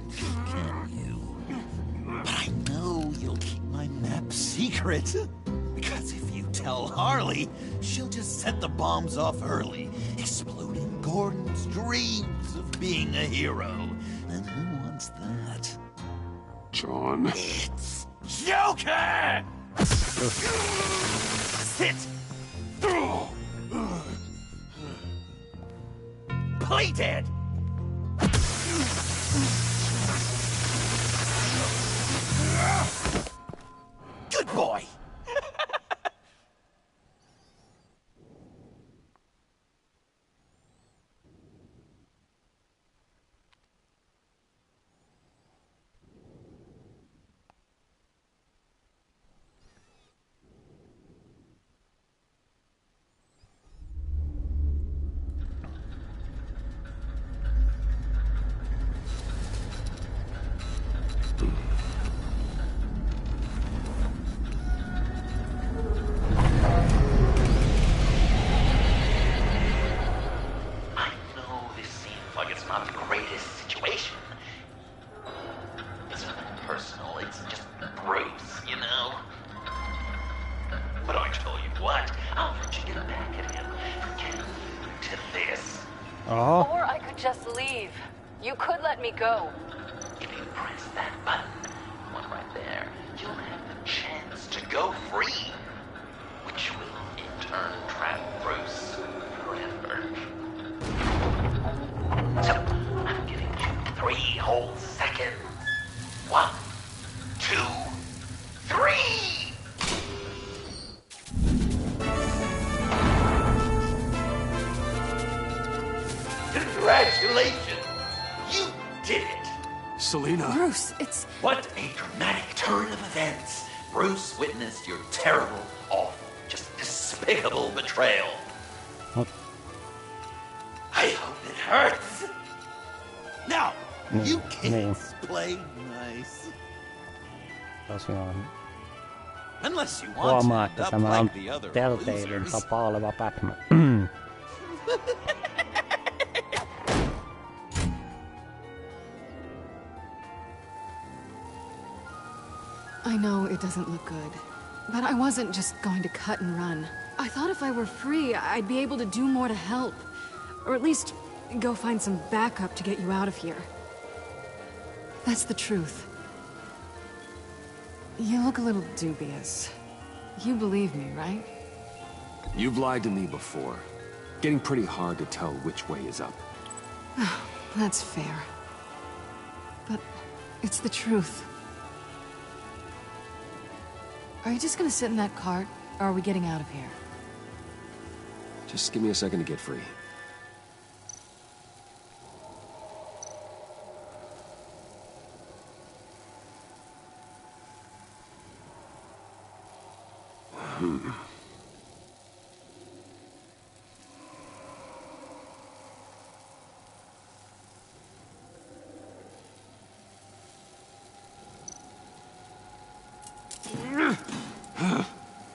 can you? But I know you'll keep my map secret. Because if you tell Harley, she'll just set the bombs off early, exploding Gordon's dreams of being a hero. And who wants that? John. It's Joker! Sit! Play dead! Good boy! Or I could just leave. You could let me go. If you press that button, one right there, you'll have the chance to go free. Which will, in turn, trap Bruce forever. So, I'm giving you 3 whole seconds. 1, Bruce, it's... What a dramatic turn of events. Bruce witnessed your terrible, awful, just despicable betrayal. What? I hope it hurts. Now, you kids play nice. Tosiaan. Unless you want huomaa, to että end tämä up on like the other Telltalein losers. tapa oleva Batman. I know it doesn't look good, but I wasn't just going to cut and run. I thought if I were free, I'd be able to do more to help. Or at least go find some backup to get you out of here. That's the truth. You look a little dubious. You believe me, right? You've lied to me before. Getting pretty hard to tell which way is up. That's fair. But it's the truth. Are you just gonna sit in that cart, or are we getting out of here? Just give me a second to get free.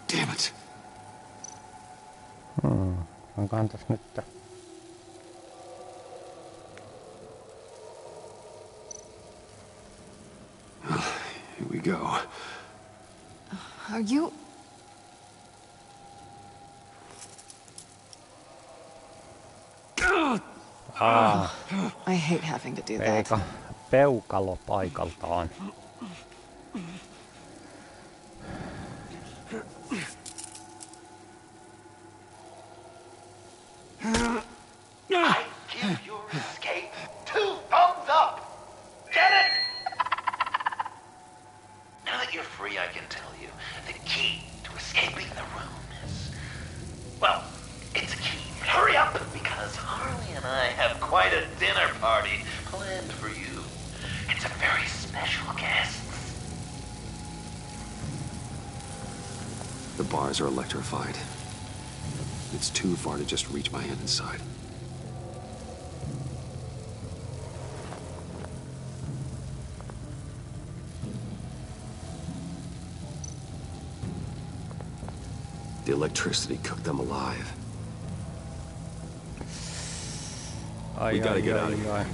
Damn it. Onkohan tässä nyt? Here we go. Are you... I hate having to do that. Eikä peukalo paikaltaan. I give your escape 2 thumbs up. Get it? Now that you're free, I can tell you the key to escaping the room is... Well, it's a key. Hurry up, because Harley and I have quite a dinner party planned for you. It's a very special guest. The bars are electrified. It's too far to just reach my hand inside. The electricity cooked them alive. We gotta get out of here.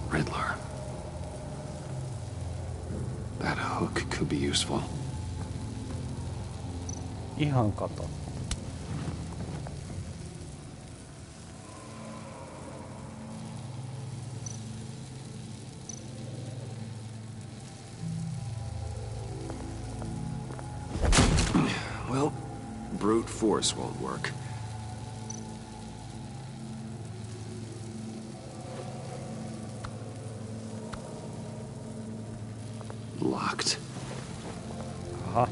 Riddler. That hook could be useful. Ihan kato. Well, brute force won't work. Locked. Aha.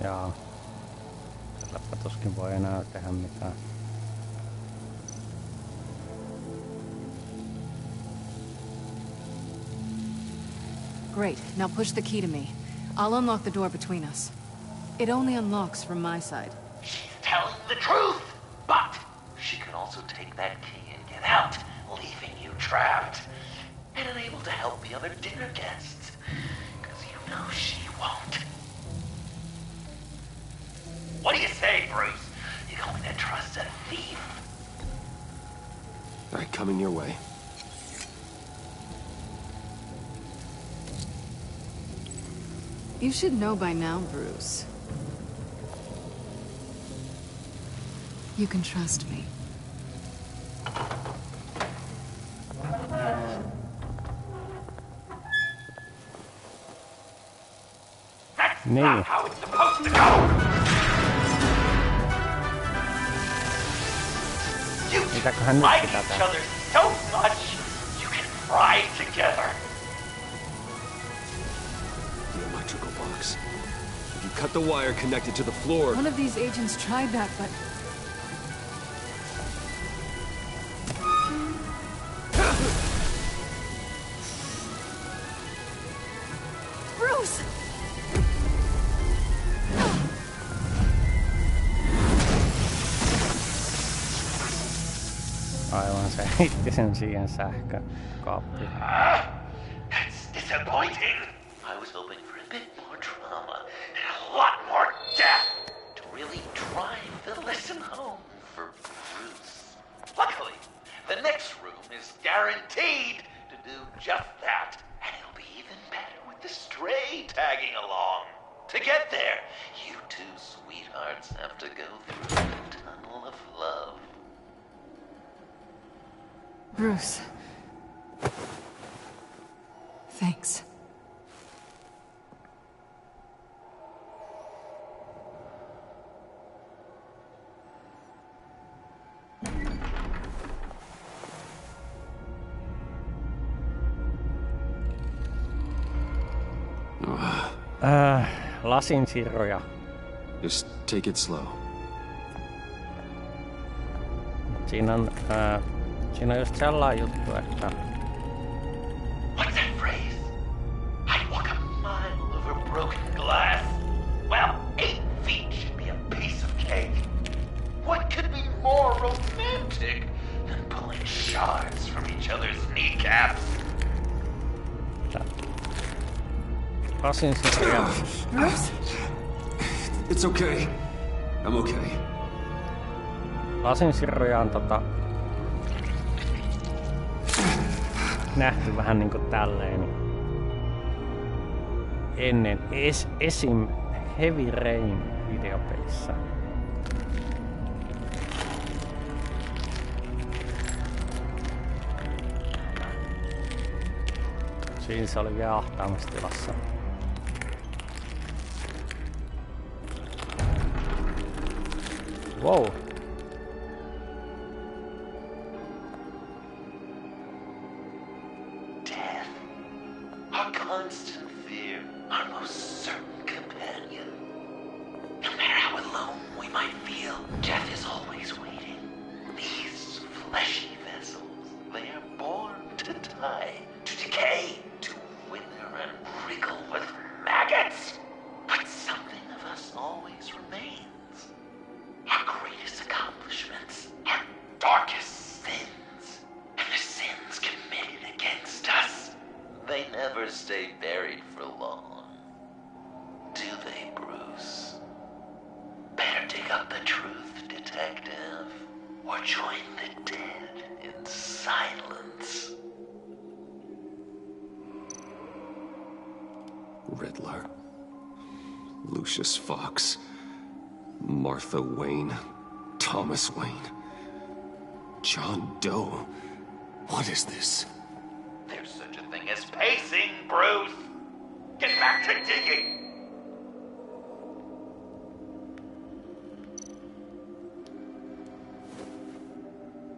Jaa. Tälläpä tuskin voi enää tehdä mitään. Great. Now push the key to me. I'll unlock the door between us. It only unlocks from my side. She's telling the truth, but she can also take that key and get out, leaving you trapped and unable to help the other dinner guests. Because you know she won't. What do you say, Bruce? You going to trust a thief? All right, coming your way. You should know by now, Bruce. You can trust me. That's Nee. not how it's supposed to go! You two like each other so much, you can fry together. The electrical box. If you cut the wire connected to the floor... One of these agents tried that, but... Bruce! Aivan se heitti sen siihen sähkökaappiin. That's disappointing. I was hoping for a bit more drama and a lot more death to really drive the lesson home for Bruce. Luckily, the next room is guaranteed to do just that, and it'll be even better with the stray tagging along. To get there, you two sweethearts have to go through the tunnel of love. Bruce. Thanks. Lasinsirroja. Just take it slow. Siinä on just sellainen juttu, että... What's that phrase? I'd walk a mile over broken glass. Well, 8 feet should be a piece of cake. What could be more romantic than pulling shards from each other's kneecaps? Lasinsirroja. It's okay. I'm okay. Lasinsirroja on nähty vähän niinku tälleen ennen esim. Heavy Rain videopelissä. Siinä se oli vielä ahtaamassa tilassa. Wow. Constant fear, our most certain companion. No matter how alone we might feel, death is always waiting. These fleshy vessels, they are born to die, to decay, to wither and wriggle with maggots. But something of us always remains. Our greatest accomplishments, our darkest sins, and the sins committed against us. They never stay buried for long, do they, Bruce? Better dig up the truth, detective, or join the dead in silence. Riddler, Lucius Fox, Martha Wayne, Thomas Wayne, John Doe. What is this? There's such a thing as pacing, Bruce! Get back to digging!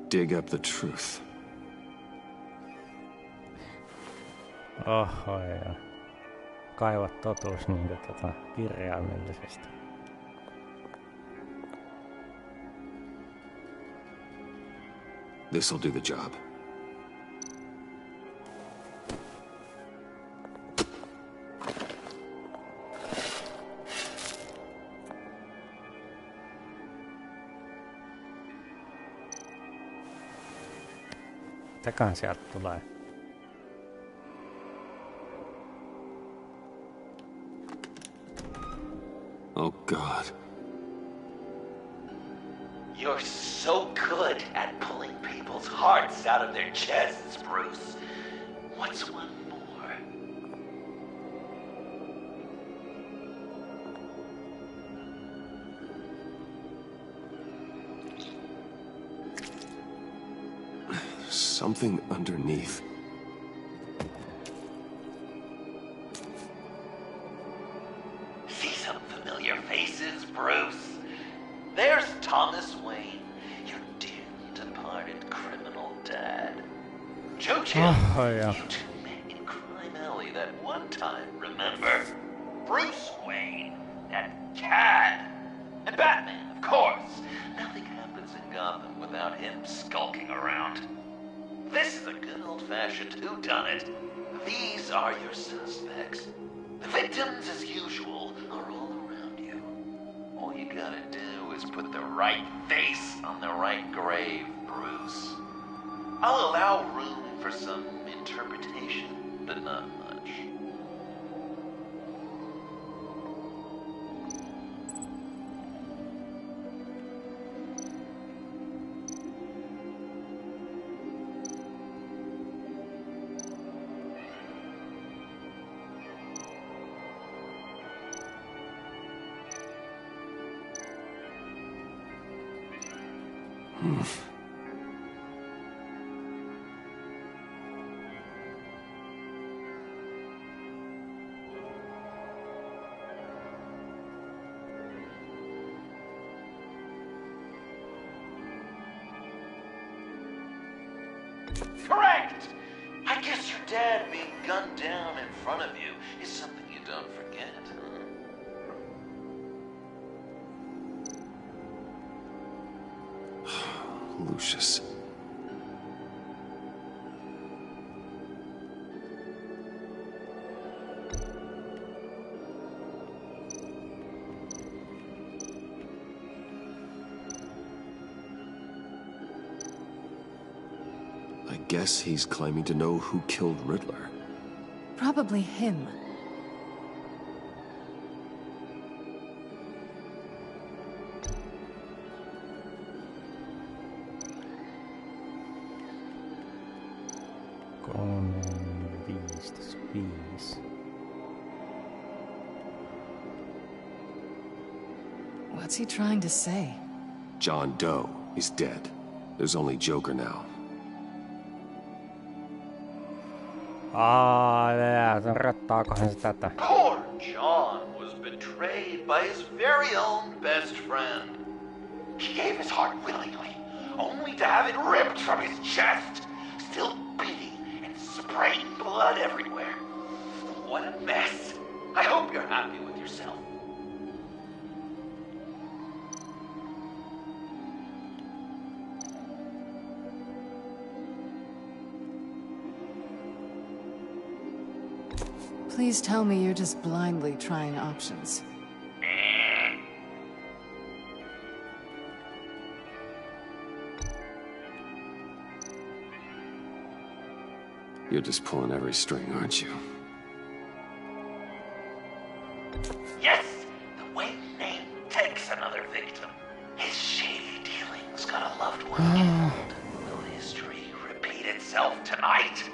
Dig up the truth. Oho, ja kaiva totuus niin kirjaimellisesti. This'll do the job. Mitäkään sieltä tulee? Oh God. You're so good at pulling people's hearts out of their chests, Bruce. What's one more? Something underneath. See some familiar faces, Bruce? There's Thomas Wayne, your dearly departed Jojo, you two met in Crime Alley that one time, remember? Bruce Wayne, and Cad, and Batman, of course. Nothing happens in Gotham without him skulking around. This is a good old-fashioned whodunit. These are your suspects. The victims, as usual, are all around you. All you gotta do is put the right face on the right grave, Bruce. I'll allow room for some interpretation, but not much. Correct! I guess your dad being gunned down in front of you is something you don't forget, huh? Lucius. I guess he's claiming to know who killed Riddler. Probably him. What's he trying to say? John Doe is dead. There's only Joker now. Poor John was betrayed by his very own best friend. He gave his heart willingly, only to have it ripped from his chest, still beating and spraying blood everywhere. What a mess. I hope you're happy with yourself. Please tell me you're just blindly trying options. You're just pulling every string, aren't you? Yes! The Wayne name takes another victim. His shady dealings got a loved one killed. Will history repeat itself tonight?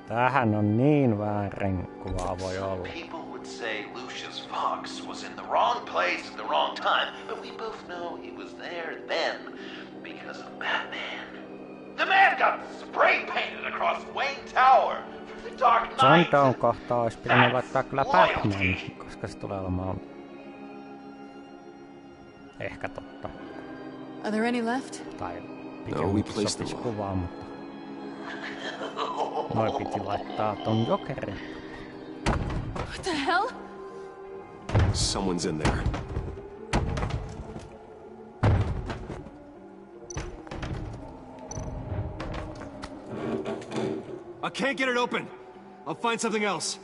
Tämähän on niin väärin kuvaa voi olla. People would say Lucius Fox was in the wrong place at the wrong time, but we both know he was there then because of Batman. The man got spray painted across Wayne Tower for the Dark Knight. John Doe kohtaa olisi pitänyt laittaa kyllä Batman, koska se tulee olemaan ehkä totta. Are there any left? Tai pikemminkin sopisi kuvaa, mutta noi piti laittaa ton Jokerin. What the hell? Someone's in there. I can't get it open. I'll find something else.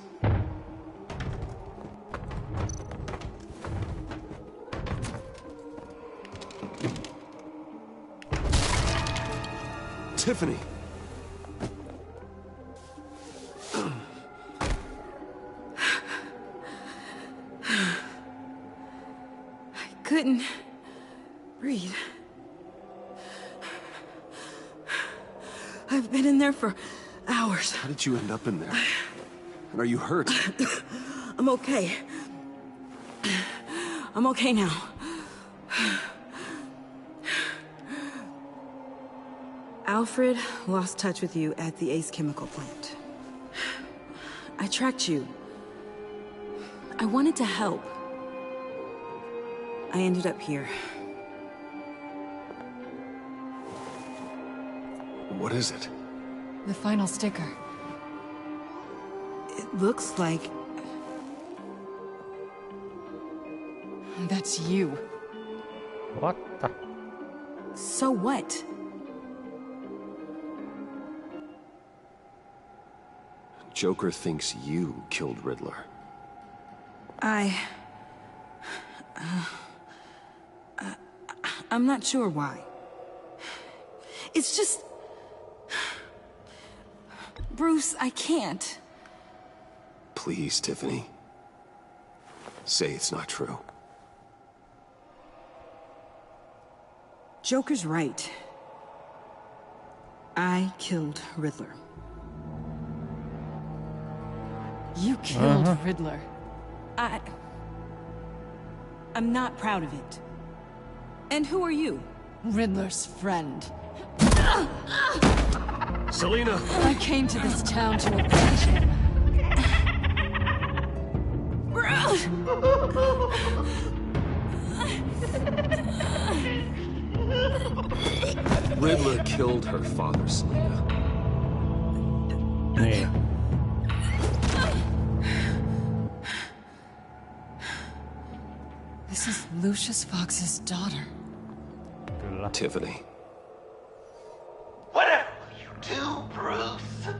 Tiffany. Couldn't breathe. I've been in there for hours. How did you end up in there? And are you hurt? I'm okay. I'm okay now. Alfred lost touch with you at the Ace Chemical plant. I tracked you. I wanted to help. I ended up here. What is it? The final sticker. It looks like... That's you. What the? So what? Joker thinks you killed Riddler. I'm not sure why. It's just... Bruce, I can't. Please, Tiffany. Say it's not true. Joker's right. I killed Riddler. You killed Riddler. I'm not proud of it. And who are you? Riddler's friend. Selina! I came to this town to avenge him. Riddler killed her father, Selina. Yeah. This is Lucius Fox's daughter. Tiffany. Whatever will you do, Bruce?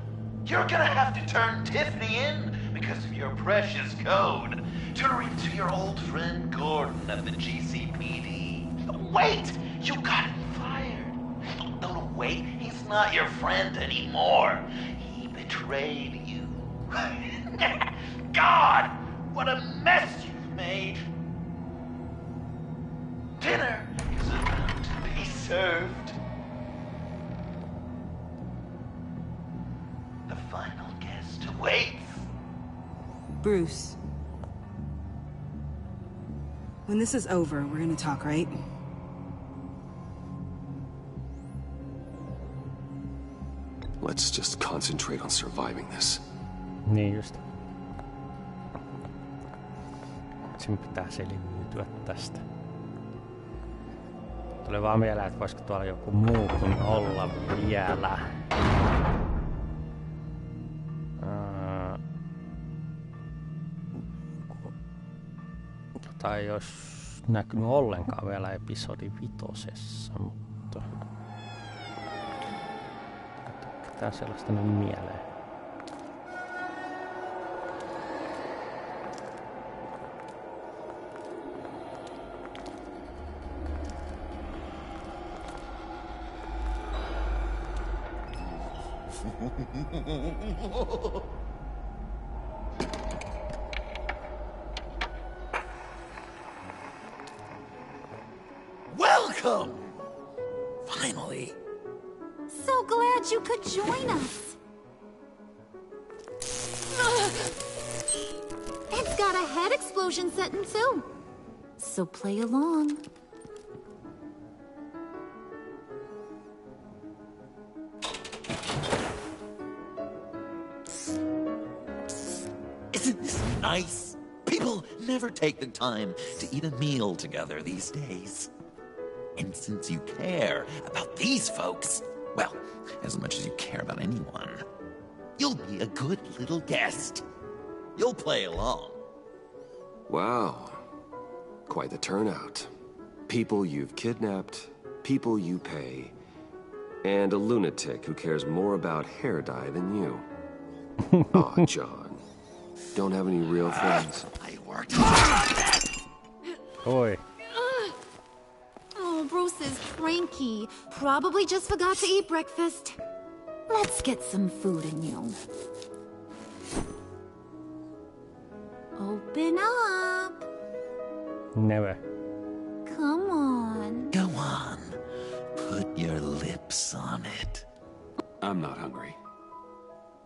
You're gonna have to turn Tiffany in because of your precious code. Turn her into your old friend Gordon at the GCPD. Wait! You got him fired. No, wait. He's not your friend anymore. He betrayed you. God! What a mess you've made. Dinner is about to be served. The final guest awaits. Bruce. When this is over, we're gonna talk, right? Let's just concentrate on surviving this. Niin just. Sen pitää selviytyä tästä. Tuli vaan mieleen, että voisiko tuolla joku muukin olla vielä. Tai ei olisi näkynyt ollenkaan vielä episodi 5, mutta... Ketään sellaista nyt mieleen. Welcome! Finally. So glad you could join us. It's got a head explosion setting too. So play along. Isn't this nice? People never take the time to eat a meal together these days. And since you care about these folks, well, as much as you care about anyone, you'll be a good little guest. You'll play along. Wow. Quite the turnout. People you've kidnapped, people you pay, and a lunatic who cares more about hair dye than you. Aw, John. Don't have any real friends. I worked hard on that. Oi. Oh, Bruce is cranky. Probably just forgot to eat breakfast. Let's get some food in you. Open up. Never. Come on. Go on. Put your lips on it. I'm not hungry.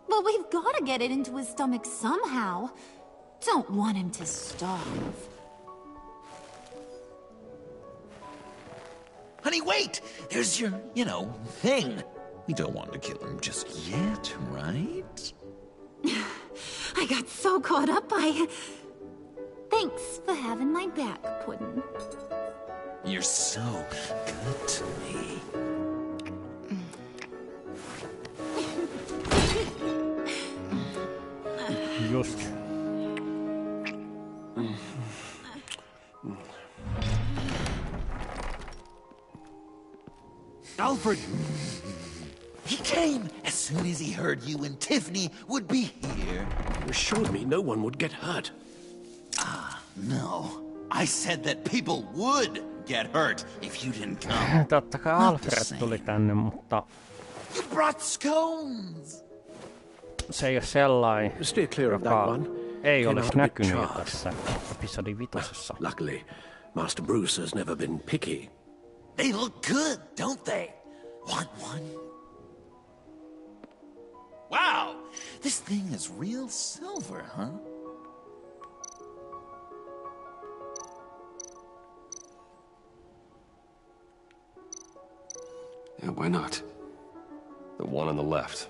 But we've got to get it into his stomach somehow. Don't want him to starve. Honey, wait! There's your, thing. We don't want to kill him just yet, right? I got so caught up by... Thanks for having my back, Puddin'. You're so good to me. just. Alfred! He came as soon as he heard you and Tiffany would be here. You assured me no one would get hurt. No. I said that people would get hurt if you didn't come. Totta kai Alfred tuli tänne, mutta... You brought scones! Se ei ole sellainen, joka ei olisi näkynyt tässä episodi 5. Luckily, Master Bruce has never been picky. They look good, don't they? Want one? Wow! This thing is real silver, huh? Yeah, why not? The one on the left.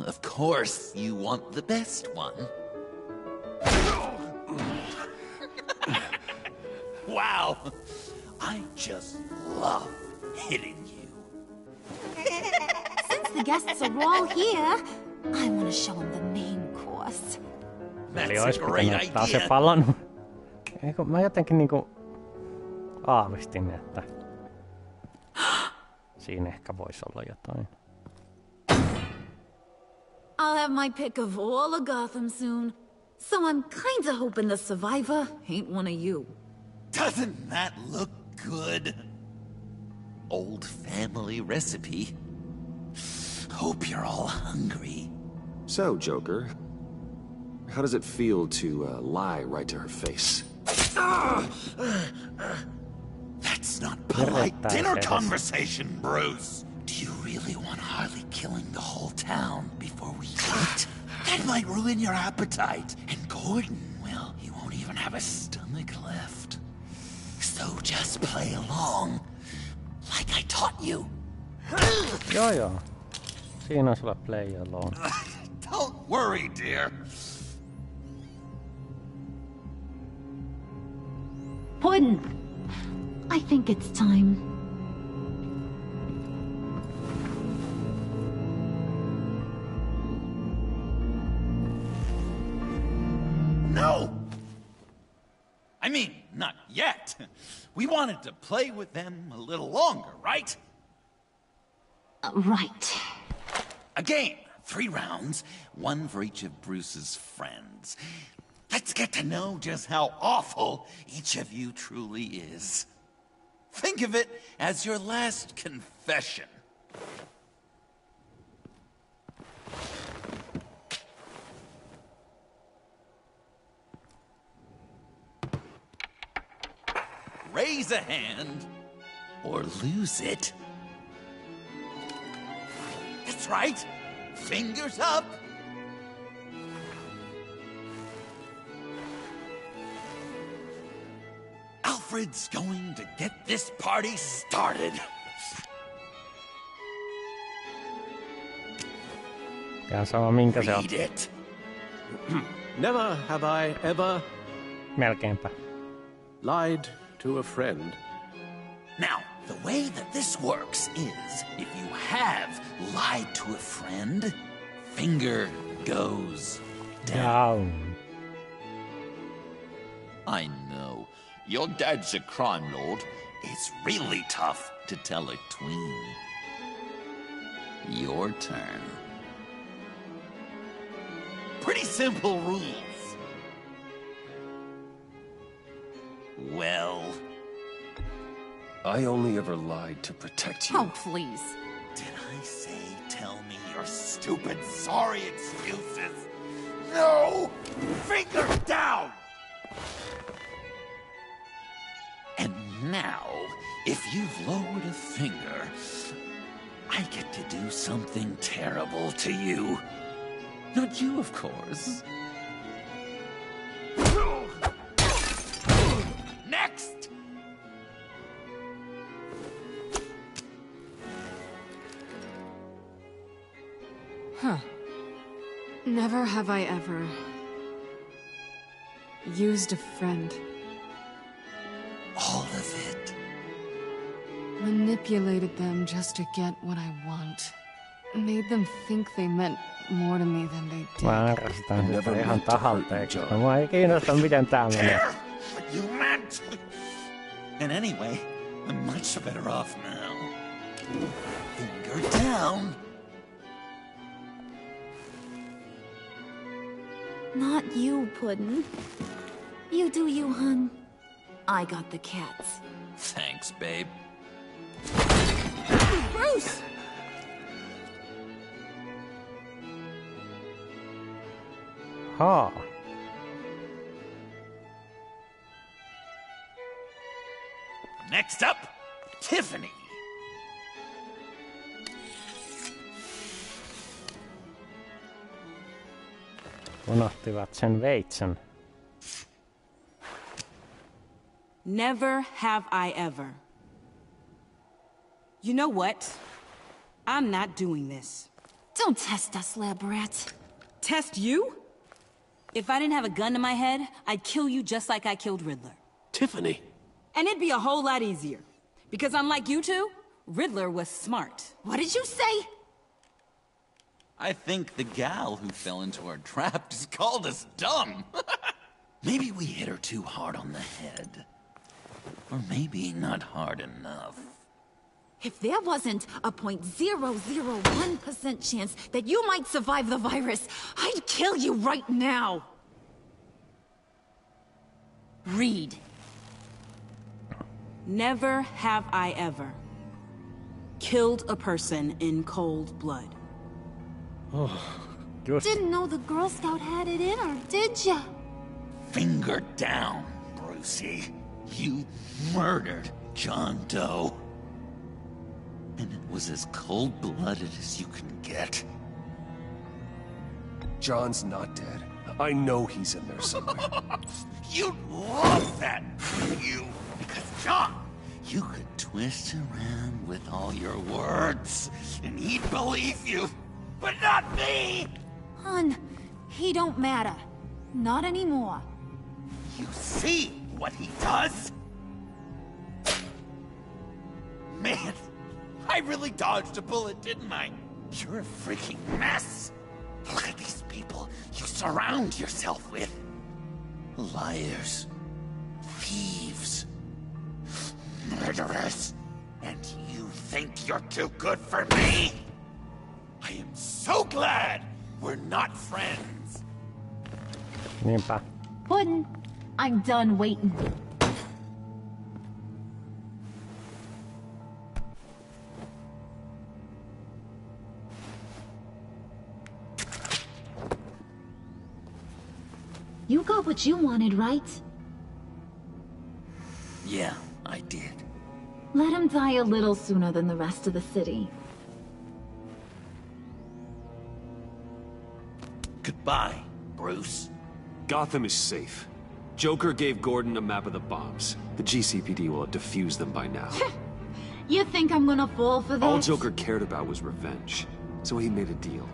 Of course, you want the best one. Wow! I just love hitting you. Since the guests are all here, I want to show them the main course. Eli olisi pitänyt ottaa se pallon. Eikö mä jotenkin niinku aavistin, että siinä ehkä voisi olla jotain. I'll have my pick of all of Gotham soon, so I'm kinda hoping the survivor ain't one of you. Doesn't that look good? Old family recipe. Hope you're all hungry. So, Joker, how does it feel to lie right to her face? That's not polite dinner conversation, Bruce. Do you really want Harley killing the whole town before we eat? That might ruin your appetite. And Gordon, well, he won't even have a stomach left. So just play along, like I taught you. Joo. Siinä on sulla play along. Don't worry, dear. Puddin', I think it's time. No! I mean, not yet. We wanted to play with them a little longer, right? Right. A game. 3 rounds, 1 for each of Bruce's friends. Let's get to know just how awful each of you truly is. Think of it as your last confession. Raise a hand, or lose it. That's right. Fingers up. Alfred's going to get this party started. Read it. Never have I ever... Melkeinpä. Lied to a friend. Now, the way that this works is, if you have lied to a friend, finger goes down. I know. Your dad's a crime lord. It's really tough to tell a tween. Your turn. Pretty simple rules. Well... I only ever lied to protect you. Oh, please. Did I say tell me your stupid sorry excuses? No! Finger down! And now, if you've lowered a finger, I get to do something terrible to you. Not you, of course. Next! Huh. Never have I ever used a friend. All of it. Manipulated them just to get what I want. made them think they meant more to me than they did. Mä ärsytän sitä ihan tahalteeksi. Mua ei kiinnosta miten tää menee. You meant. And anyway, I'm much better off now. Finger down. Not you, Puddin'. You do you, hun. I got the cats. Thanks, babe. Bruce! Huh. Next up, Tiffany. Unohtivat sen veitsen. Never have I ever. You know what? I'm not doing this. Don't test us, lab rat. Test you? If I didn't have a gun to my head, I'd kill you just like I killed Riddler. Tiffany. And it'd be a whole lot easier. Because unlike you two, Riddler was smart. What did you say? I think the gal who fell into our trap just called us dumb. Maybe we hit her too hard on the head. Or maybe not hard enough. If there wasn't a 0.001% chance that you might survive the virus, I'd kill you right now. Read. Never have I ever killed a person in cold blood. Didn't know the Girl Scout had it in her, did ya? Finger down, Brucey. You murdered John Doe. And it was as cold-blooded as you can get. John's not dead. I know he's in there somewhere. You'd love that, wouldn't you? Because John, you could twist around with all your words, and he'd believe you. But not me! Hun, he don't matter. Not anymore. You see what he does? Man, I really dodged a bullet, didn't I? You're a freaking mess. Look at these people you surround yourself with. Liars. Thieves. Murderers. And you think you're too good for me? I am so glad we're not friends. Niinpä. Puddin', I'm done waiting. You got what you wanted, right? Yeah, I did. Let him die a little sooner than the rest of the city. Goodbye, Bruce. Gotham is safe. Joker gave Gordon a map of the bombs. The GCPD will have defused them by now. You think I'm gonna fall for this? All Joker cared about was revenge, so he made a deal.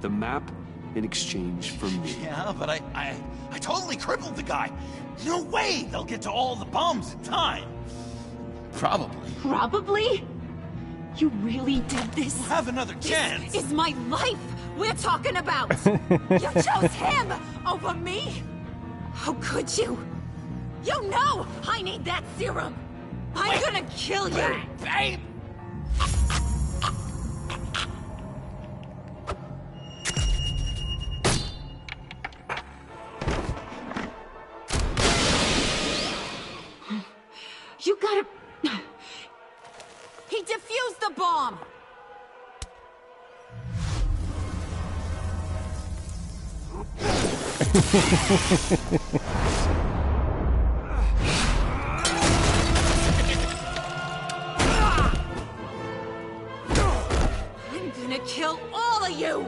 The map in exchange for me. Yeah, but I totally crippled the guy. No way they'll get to all the bombs in time. Probably. Probably? You really did this? We'll have another chance. This is my life we're talking about. You chose him over me? How could you? You know I need that serum. I'm gonna kill you. Babe! You gotta... He defused the bomb! I'm gonna kill all of you!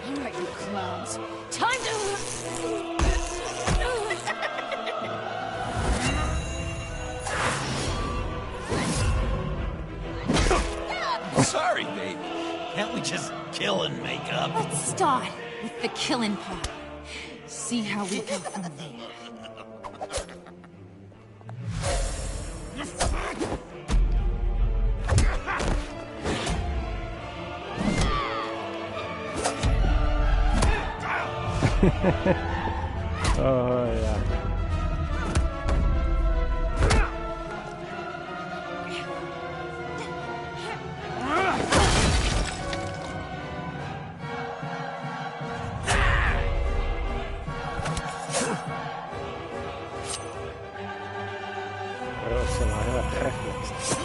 Alright, you clowns. Time to... Sorry, baby. Can't we just kill and make up? Let's start. with the killing part. See how we go from there. Oh yeah. Rossilla on hyvät refleksit.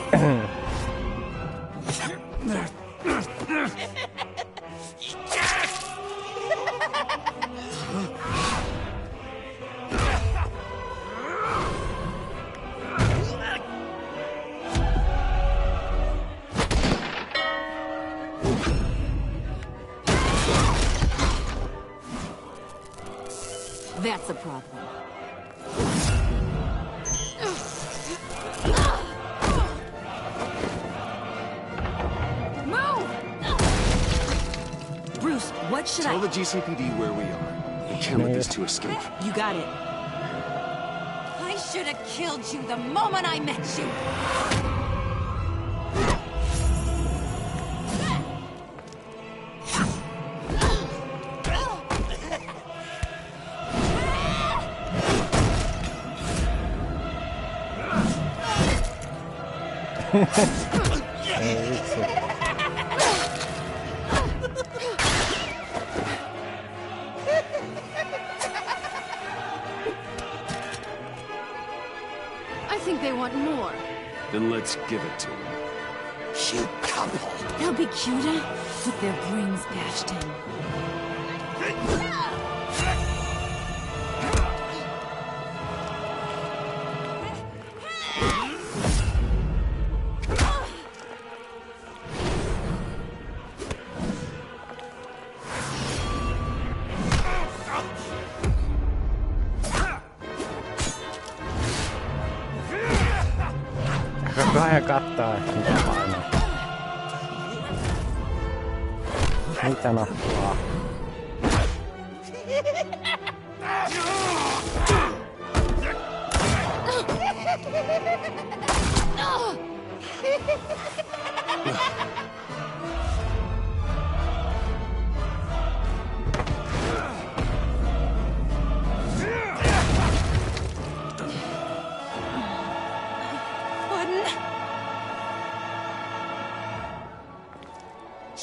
That's a problem. Bruce, what should Tell the GCPD where we are. We can't let these two escape. You got it. I should have killed you the moment I met you. I think they want more. Then let's give it to them. Cute couple. They'll be cuter with their brains bashed in. Vähän kattaa, että mitä painaa. Mitä nappulaa?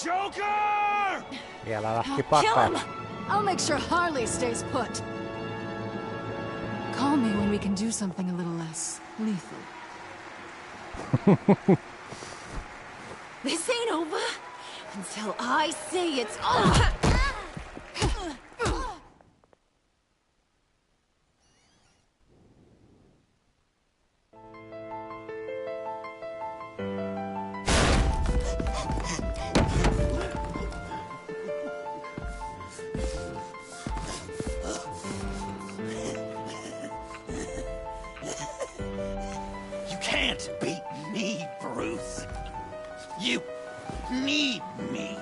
Joker! Vielä lähti Kill pakkaan. him! I'll make sure Harley stays put. Call me when we can do something a little less lethal. This ain't over until I say it's over. Beat me, Bruce. You need me.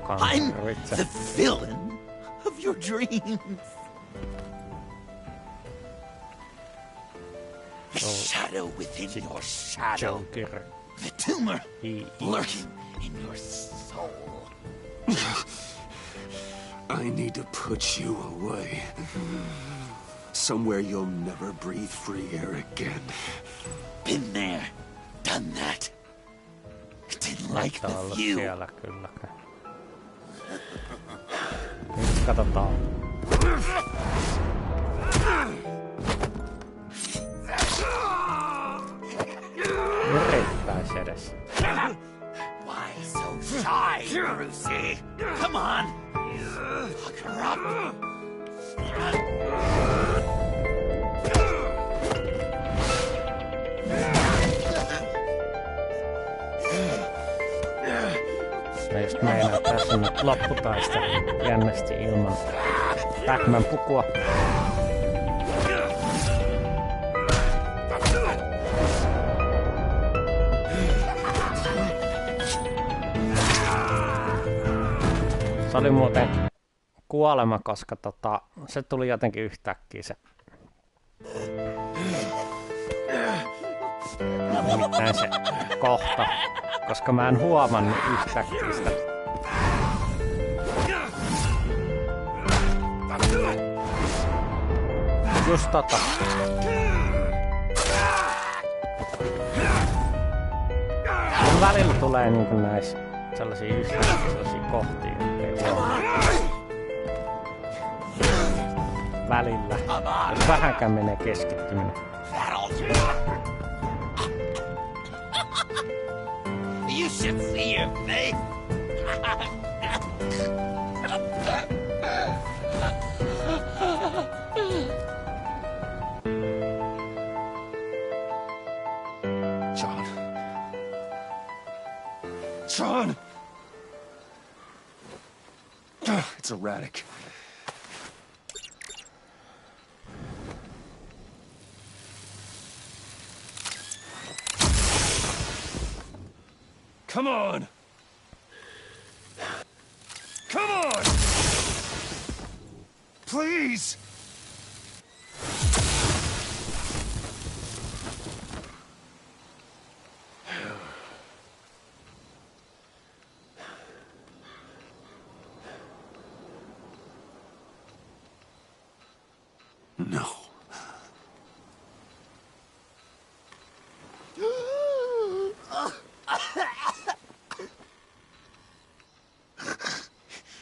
I'm the villain of your dreams. The shadow within your shadow. The tumor lurking in your soul. I need to put you away. Somewhere you'll never breathe free air again. Been there, done that. Didn't like the view. Siellä kyllä. Nyt katsotaan. Yrittäis edes. Why so shy, Brucey? Come on. Lock her up. Mä just meinaan, että tässä on nyt lopputaistelu jännästi ilman Pac-Man pukua. Se oli muuten kuolema, koska se tuli jotenkin yhtäkkiä se. Nimittäin se kohta, koska mä en huomannut yhtäkkiä sitä. Just välillä tulee niinku näissä sellaisia yhtäkkiä kohtia, ei välillä, jos vähänkään menee keskittyminen. You should see your face. John! It's erratic. Come on! Come on! Please! No. You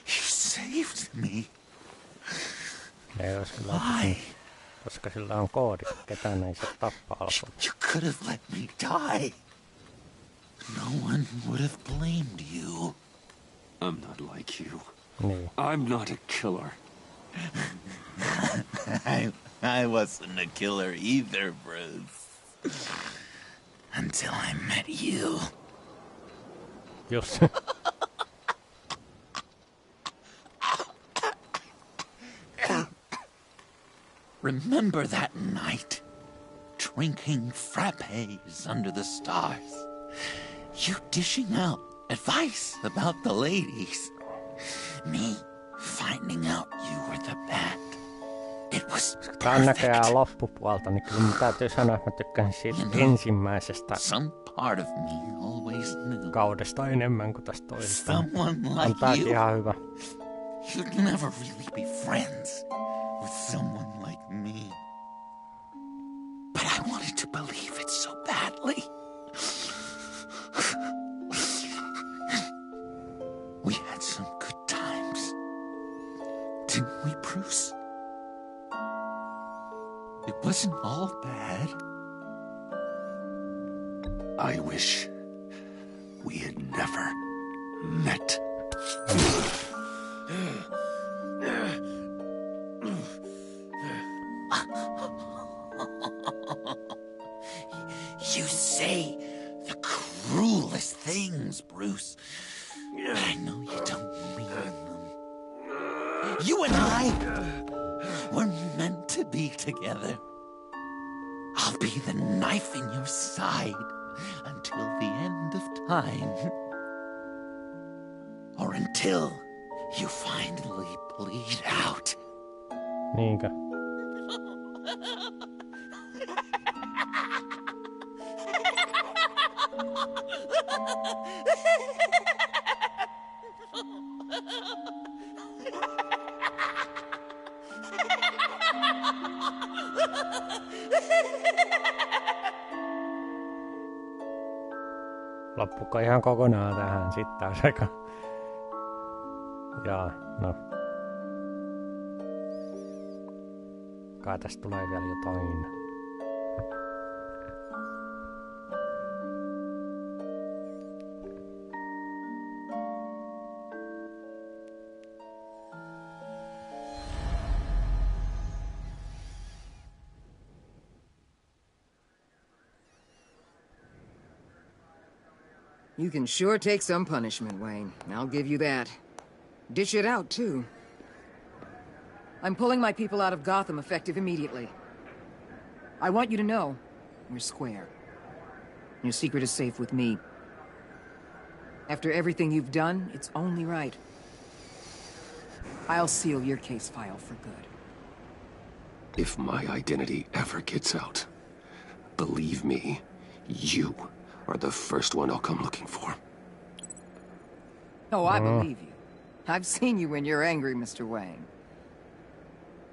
saved me. Ei olisi kyllä, koska sillä on koodi, ketään ei saa tappaa alkuun. You could have let me die. No one would have blamed you. I'm not like you. Niin. I'm not a killer. I wasn't a killer either, Bruce. Until I met you. Just. Remember that night? Drinking frappes under the stars. You dishing out advice about the ladies. Me finding out you were the bat. It was tää on näköjään loppupuolta, niin kyllä mun täytyy sanoa, että mä tykkään siitä ensimmäisestä kaudesta enemmän kuin tästä toisesta. On tääkin ihan hyvä. You'd never really be friends with someone like me. But I wanted to believe it so badly. We had some good times. Didn't we, Bruce? It wasn't all bad. I wish we had never met. You say the cruelest things, Bruce. But I know you don't mean them. You and I were meant to be together. I'll be the knife in your side until the end of time. Or until you finally bleed out. Niinkö? Loppuko ihan kokonaan tähän sitten taas aika. Jaa, no. Kai tästä tulee vielä jotain. You can sure take some punishment, Wayne. I'll give you that. Dish it out, too. I'm pulling my people out of Gotham effective immediately. I want you to know, you're square. Your secret is safe with me. After everything you've done, it's only right. I'll seal your case file for good. If my identity ever gets out, believe me, you are the first one I'll come looking for. Oh, I believe you. I've seen you when you're angry, Mr. Wayne.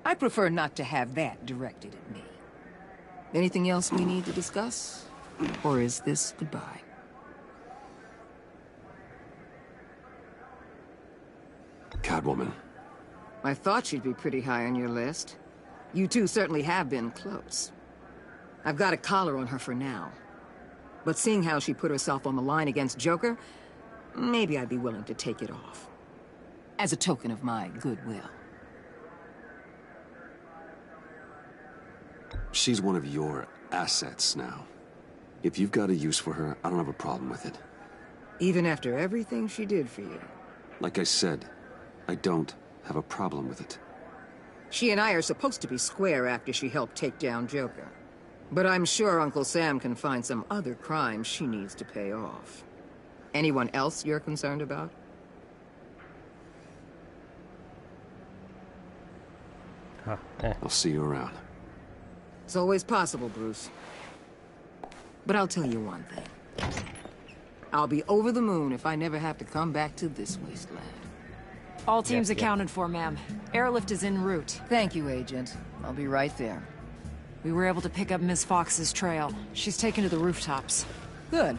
I prefer not to have that directed at me. Anything else we need to discuss? Or is this goodbye? Catwoman. I thought she'd be pretty high on your list. You two certainly have been close. I've got a collar on her for now. But seeing how she put herself on the line against Joker, maybe I'd be willing to take it off. As a token of my goodwill. She's one of your assets now. If you've got a use for her, I don't have a problem with it. Even after everything she did for you? Like I said, I don't have a problem with it. She and I are supposed to be square after she helped take down Joker. But I'm sure Uncle Sam can find some other crime she needs to pay off. Anyone else you're concerned about? I'll see you around. It's always possible, Bruce. But I'll tell you one thing. I'll be over the moon if I never have to come back to this wasteland. All teams accounted for, ma'am. Airlift is en route. Thank you, Agent. I'll be right there. We were able to pick up Miss Fox's trail. She's taken to the rooftops. Good.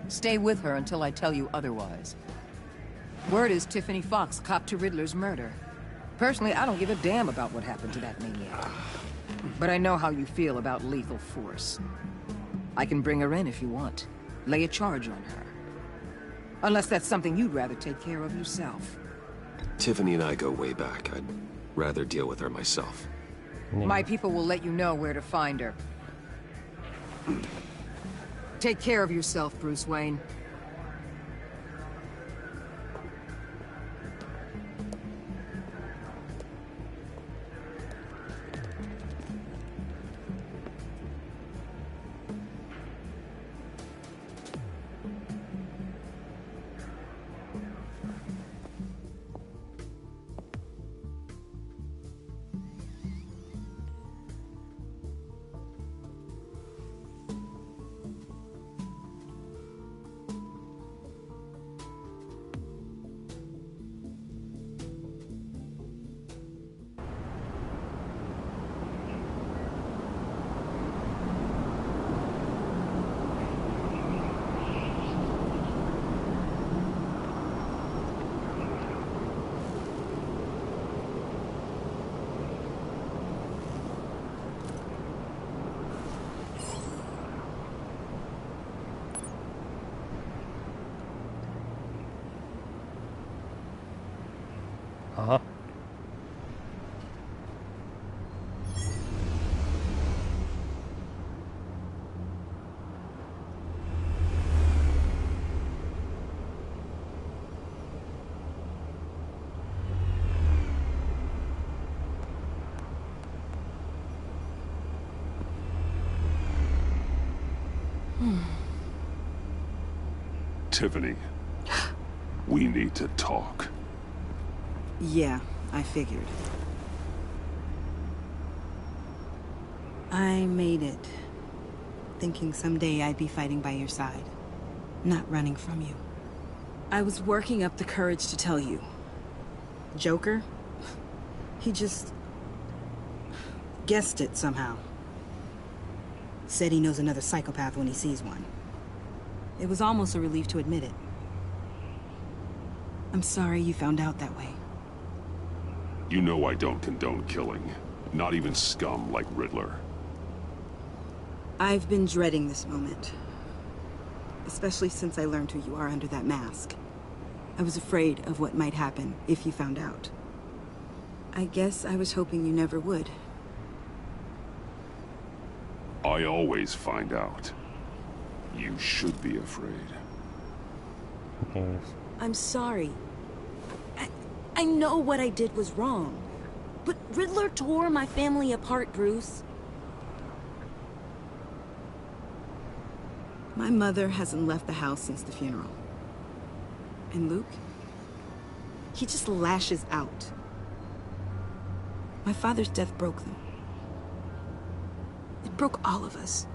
Stay with her until I tell you otherwise. Word is Tiffany Fox copped to Riddler's murder. Personally, I don't give a damn about what happened to that maniac. But I know how you feel about lethal force. I can bring her in if you want. Lay a charge on her. Unless that's something you'd rather take care of yourself. Tiffany and I go way back. I'd rather deal with her myself. My people will let you know where to find her. Take care of yourself, Bruce Wayne. Aha. Tiffany, we need to talk. Yeah, I figured. I made it, thinking someday I'd be fighting by your side, not running from you. I was working up the courage to tell you. Joker? He just guessed it somehow. Said he knows another psychopath when he sees one. It was almost a relief to admit it. I'm sorry you found out that way. You know I don't condone killing. Not even scum like Riddler. I've been dreading this moment. Especially since I learned who you are under that mask. I was afraid of what might happen if you found out. I guess I was hoping you never would. I always find out. You should be afraid. Yes. I'm sorry. I know what I did was wrong. But Riddler tore my family apart, Bruce. My mother hasn't left the house since the funeral. And Luke? He just lashes out. My father's death broke them. It broke all of us.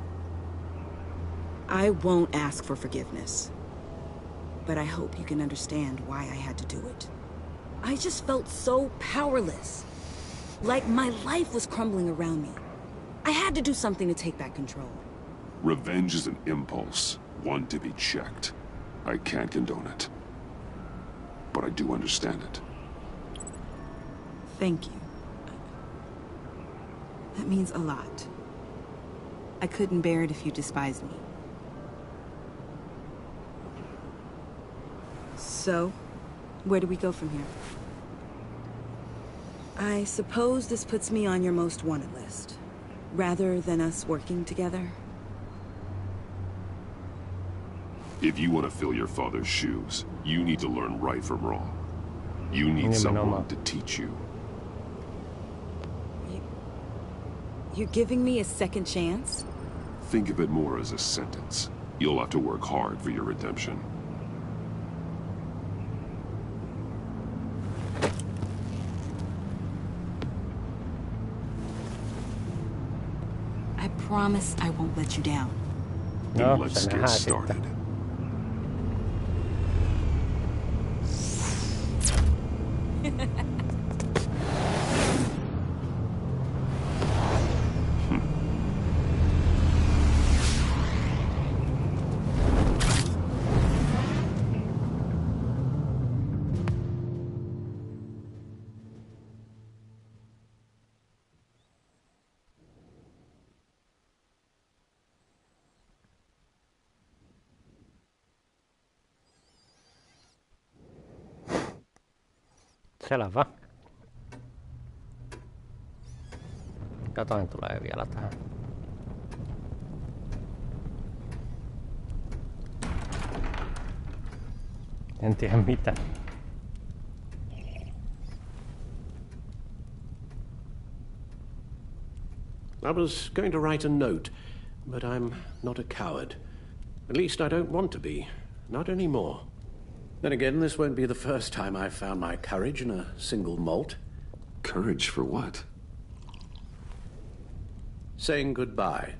I won't ask for forgiveness. But I hope you can understand why I had to do it. I just felt so powerless. Like my life was crumbling around me. I had to do something to take back control. Revenge is an impulse, one to be checked. I can't condone it. But I do understand it. Thank you. That means a lot. I couldn't bear it if you despised me. So, where do we go from here? I suppose this puts me on your most wanted list, rather than us working together. If you want to fill your father's shoes, you need to learn right from wrong. You need someone to teach you. You're giving me a second chance? Think of it more as a sentence. You'll have to work hard for your redemption. I promise I won't let you down. Then let's get started. Selvä. Jotain tulee vielä tähän. En tiedä mitä. I was going to write a note, but I'm not a coward. At least I don't want to be. Not anymore. Then again, this won't be the first time I've found my courage in a single malt. Courage for what? Saying goodbye.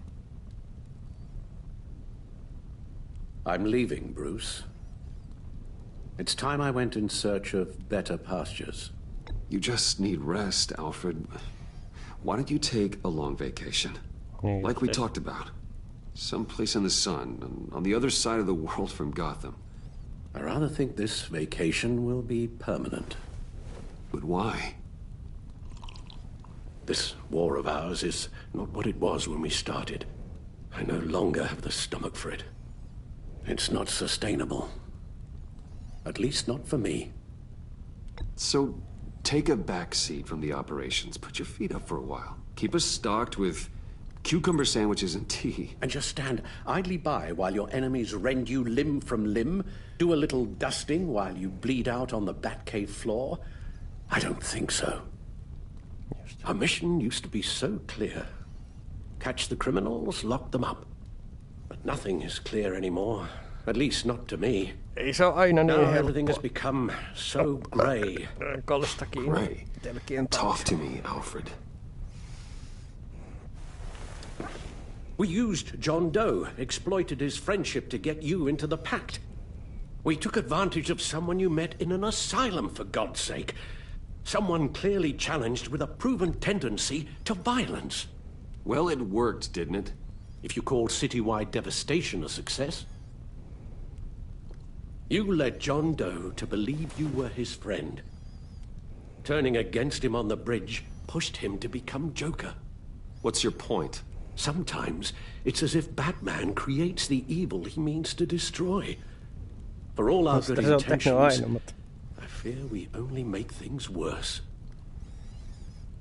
I'm leaving, Bruce. It's time I went in search of better pastures. You just need rest, Alfred. Why don't you take a long vacation? Like we talked about. Someplace in the sun, on the other side of the world from Gotham. I rather think this vacation will be permanent. But why? This war of ours is not what it was when we started. I no longer have the stomach for it. It's not sustainable. At least not for me. So, take a back seat from the operations. Put your feet up for a while. Keep us stocked with cucumber sandwiches and tea. And just stand idly by while your enemies rend you limb from limb? Do a little dusting while you bleed out on the Batcave floor? I don't think so. Our mission used to be so clear. Catch the criminals, lock them up. But nothing is clear anymore. At least not to me. Ei se ole aina niin helppo. Everything has become so grey. Grey. Talk to me, Alfred. We used John Doe, exploited his friendship to get you into the pact. We took advantage of someone you met in an asylum, for God's sake. Someone clearly challenged with a proven tendency to violence. Well, it worked, didn't it? If you call citywide devastation a success. You led John Doe to believe you were his friend. Turning against him on the bridge pushed him to become Joker. What's your point? Sometimes it's as if Batman creates the evil he means to destroy. For all our good intentions, I fear we only make things worse.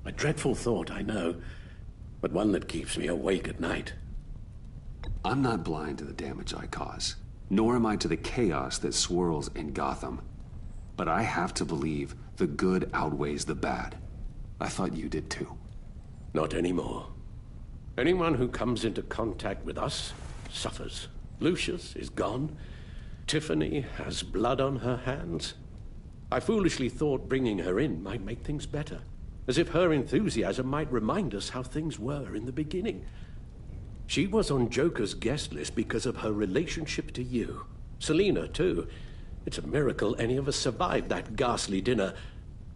A dreadful thought, I know, but one that keeps me awake at night. I'm not blind to the damage I cause, nor am I to the chaos that swirls in Gotham. But I have to believe the good outweighs the bad. I thought you did too. Not anymore. Anyone who comes into contact with us suffers. Lucius is gone. Tiffany has blood on her hands. I foolishly thought bringing her in might make things better. as if her enthusiasm might remind us how things were in the beginning. She was on Joker's guest list because of her relationship to you. Selina, too. It's a miracle any of us survived that ghastly dinner.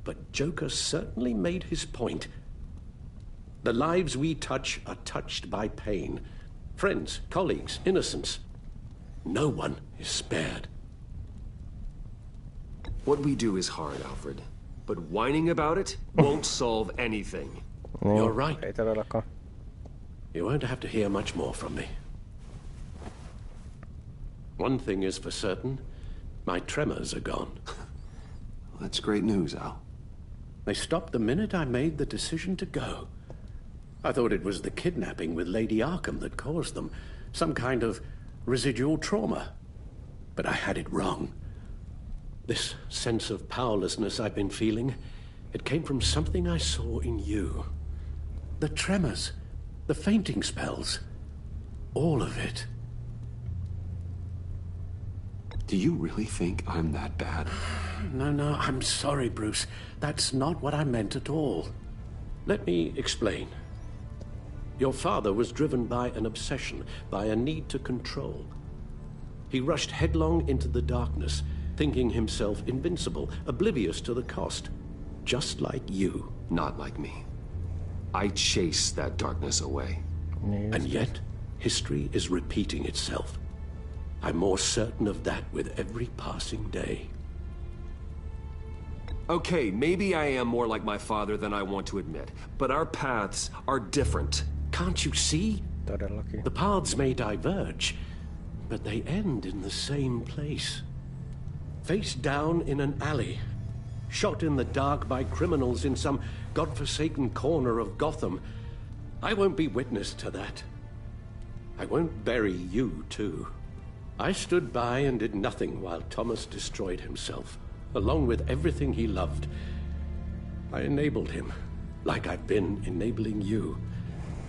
But Joker certainly made his point. The lives we touch are touched by pain. Friends, colleagues, innocents. No one is spared. What we do is hard, Alfred. But whining about it won't solve anything. You're right. You won't have to hear much more from me. One thing is for certain. My tremors are gone. That's great news, Al. They stopped the minute I made the decision to go. I thought it was the kidnapping with Lady Arkham that caused them. Some kind of residual trauma. But I had it wrong. This sense of powerlessness I've been feeling, it came from something I saw in you. The tremors, the fainting spells, all of it. Do you really think I'm that bad? No, I'm sorry, Bruce. That's not what I meant at all. Let me explain. Your father was driven by an obsession, by a need to control. He rushed headlong into the darkness, thinking himself invincible, oblivious to the cost. Just like you. Not like me. I chased that darkness away. And yet, history is repeating itself. I'm more certain of that with every passing day. Okay, maybe I am more like my father than I want to admit, but our paths are different. Can't you see? The paths may diverge, but they end in the same place. Face down in an alley, shot in the dark by criminals in some godforsaken corner of Gotham. I won't be witness to that. I won't bury you, too. I stood by and did nothing while Thomas destroyed himself, along with everything he loved. I enabled him, like I've been enabling you.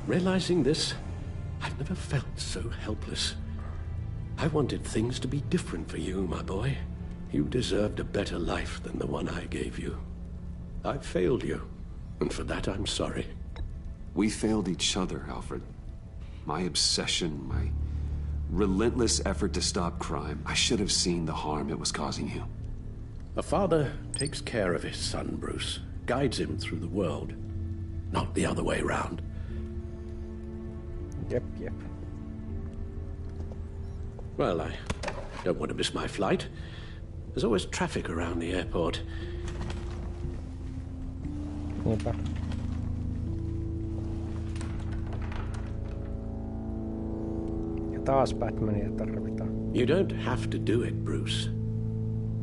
Realizing this, I've never felt so helpless. I wanted things to be different for you, my boy. You deserved a better life than the one I gave you. I failed you, and for that I'm sorry. We failed each other, Alfred. My obsession, my relentless effort to stop crime. I should have seen the harm it was causing you. A father takes care of his son, Bruce. Guides him through the world. Not the other way around. Yep. Well, I don't want to miss my flight. There's always traffic around the airport. Niinpä. Ja taas Batmania tarvitaan. You don't have to do it, Bruce.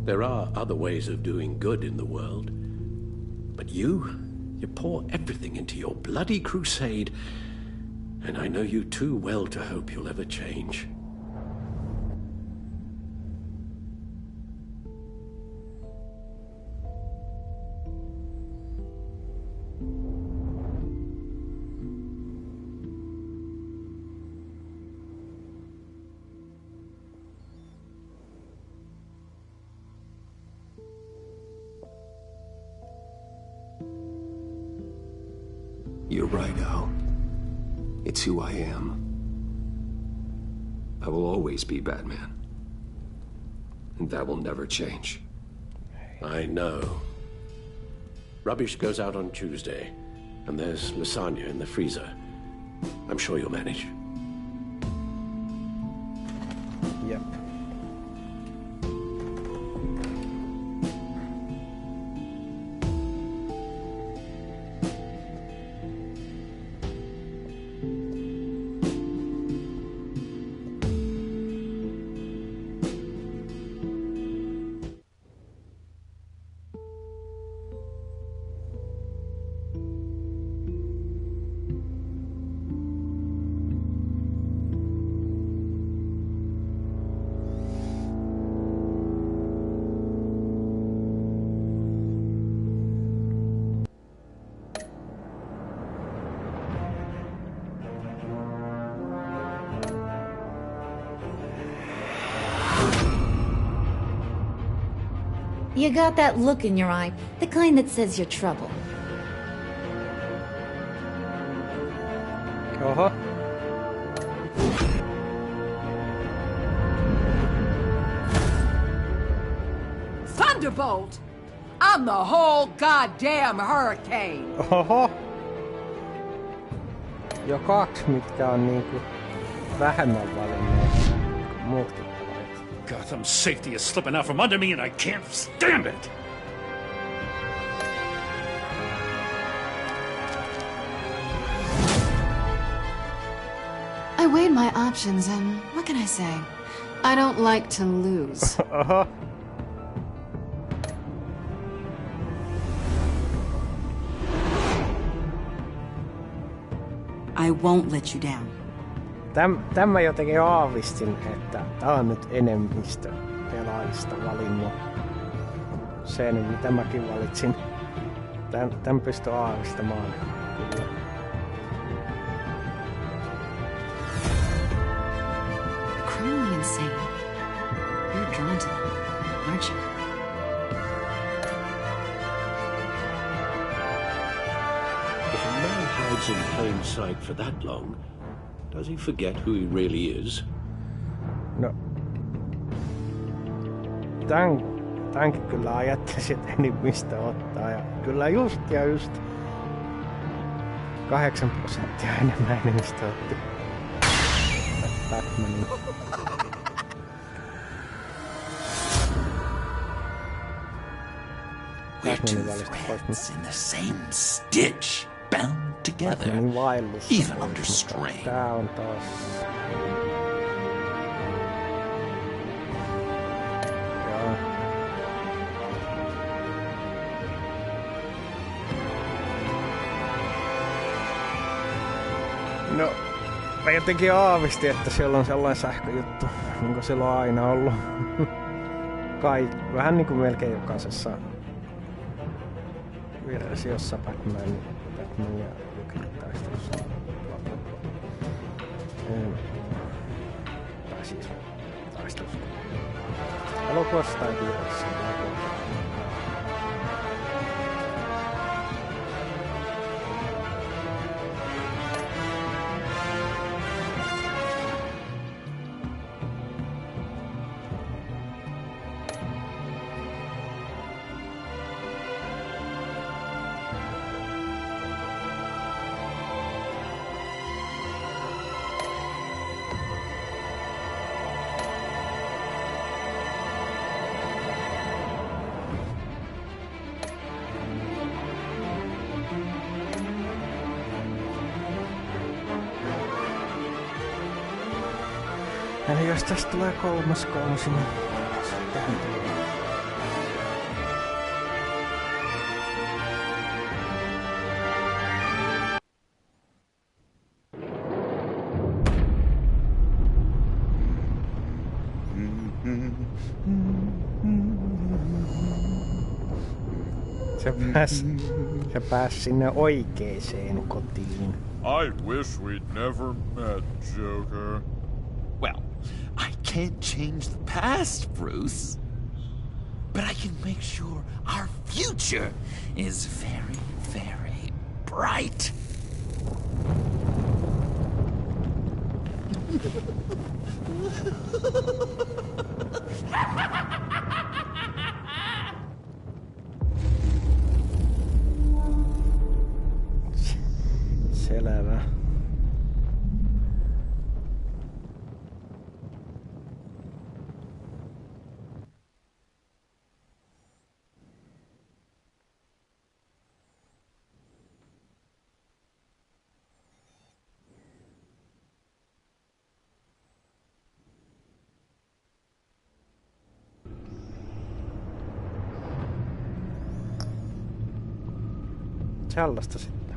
There are other ways of doing good in the world. But you pour everything into your bloody crusade, and I know you too well to hope you'll ever change. You're right, Al. It's who I am. I will always be Batman. And that will never change. I know. Rubbish goes out on Tuesday, and there's lasagna in the freezer. I'm sure you'll manage. Yep. You got that look in your eye, the kind that says you're trouble. Oho. Thunderbolt! I'm the whole goddamn hurricane! Oho. Jo 2, mitkä on niinku vähemmän valinneet kuin muutkin pelaajat. Gotham's safety is slipping out from under me and I can't stand it! I weighed my options and what can I say? I don't like to lose. Oho. I won't let you down. Tämä jotenkin aavistin, että tää on nyt enemmistö pelaajista valinnut sen, mitä mäkin valitsin. Tän pystyy aavistamaan. Kyllä. Criminally insane. You're drawn to them, aren't you? If a man hides in plain sight for that long, does he forget who he really is? No. Tämänkin kyllä ajattelisin, että enemmistö ottaa. Ja kyllä just 8% enemmän enemmistö otti Batmanin. We're two threads in the same stitch, bound together, even under strain. Tää on taas... Joo. No, mä jotenkin aavistin, että siellä on sellainen sähköjuttu, niin kuin siellä on aina ollut. Vähän niin kuin melkein jokaisessa versiossa Batman ja Joker-taistelussa. Tai siis taistelussa. Elokuvassa tai kirjassa. Eli jos tästä tulee 3. kausi, niin sittenhän tulee. Se pääs sinne oikeeseen kotiin. I wish we'd never met, Joker. Well, I can't change the past, Bruce. But I can make sure our future is very, very bright. Selvä. Sellaista sitten.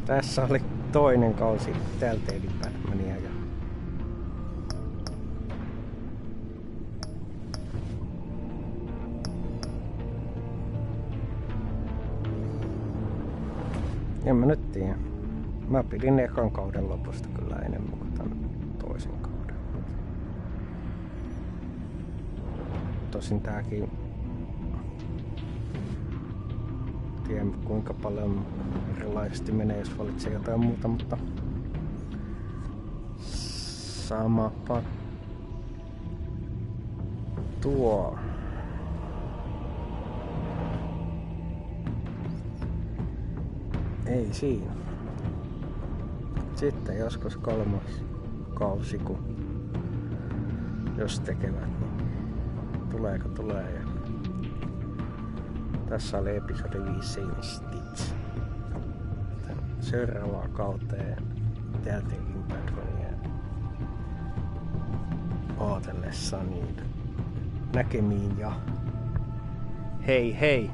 Tässä oli toinen kausi Telltalein Batmania ja en mä nyt tiedä. Mä pidin ekan kauden lopusta kyllä enemmän kuin tämän toisen kauden. Tosin tääkin tiedä kuinka paljon erilaisesti menee, jos valitsee jotain muuta, mutta samapa tuo. Ei siinä. Sitten joskus 3. kausi, kun jos tekevät, niin tuleeko tulee. Ja tässä oli episodi 5 Stitch. Seuraavaan kauteen jälkeenkin Batmania ootellessa niin näkemiin ja hei hei!